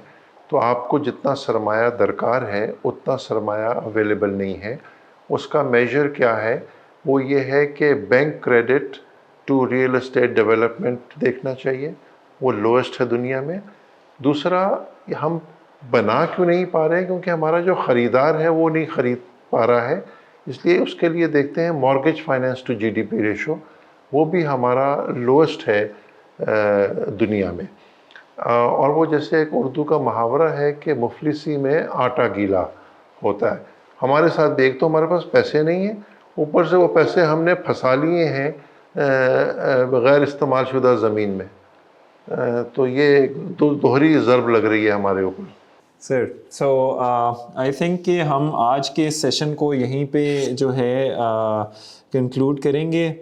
تو آپ کو جتنا سرمایہ درکار ہے اتنا سرمایہ اویلیبل نہیں ہے. اس کا میجر کیا ہے؟ وہ یہ ہے کہ bank credit to real estate development دیکھنا چاہیے، وہ لوئسٹ ہے دنیا میں. دوسرا، ہم بنا کیوں نہیں پا رہے ہیں؟ کیونکہ ہمارا جو خریدار ہے وہ نہیں خرید پا رہا ہے. اس لیے اس کے لیے دیکھتے ہیں mortgage finance to G D P ratio, وہ بھی ہمارا لوئسٹ ہے دنیا میں. اور وہ جیسے ایک اردو کا محاورہ ہے کہ مفلسی میں آٹا گیلا ہوتا ہے. ہمارے ساتھ بھی ایک تو ہمارے پاس پیسے نہیں ہیں، اوپر سے وہ پیسے ہم نے پھنسا لیے ہیں غیر استعمال شدہ زمین میں. تو یہ دوہری ضرب لگ رہی ہے ہمارے اوپر. سر سو آئی تھنک کہ ہم آج کے سیشن کو یہیں پہ جو ہے کنکلوڈ کریں گے.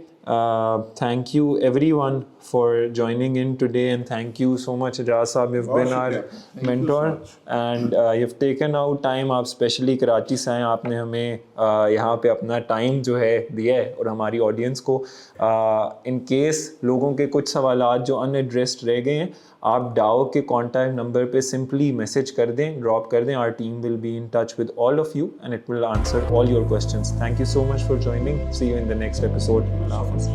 Thank you everyone for joining in today and thank you so much Ijaz sahab. You have been our mentor and you have taken out time. آپ اسپیشلی کراچی سے آئے، آپ نے ہمیں یہاں پہ اپنا ٹائم جو ہے دیا ہے اور ہماری آڈینس کو. ان کیس لوگوں کے کچھ سوالات جو ان ایڈریسڈ رہ گئے ہیں، آپ ڈاؤ کے کانٹیکٹ نمبر پہ سمپلی میسج کر دیں، ڈراپ کر دیں. Our team will be in touch with all of you and it will answer all your questions. Thank you so much for joining. See you in the next episode. اللہ حافظ.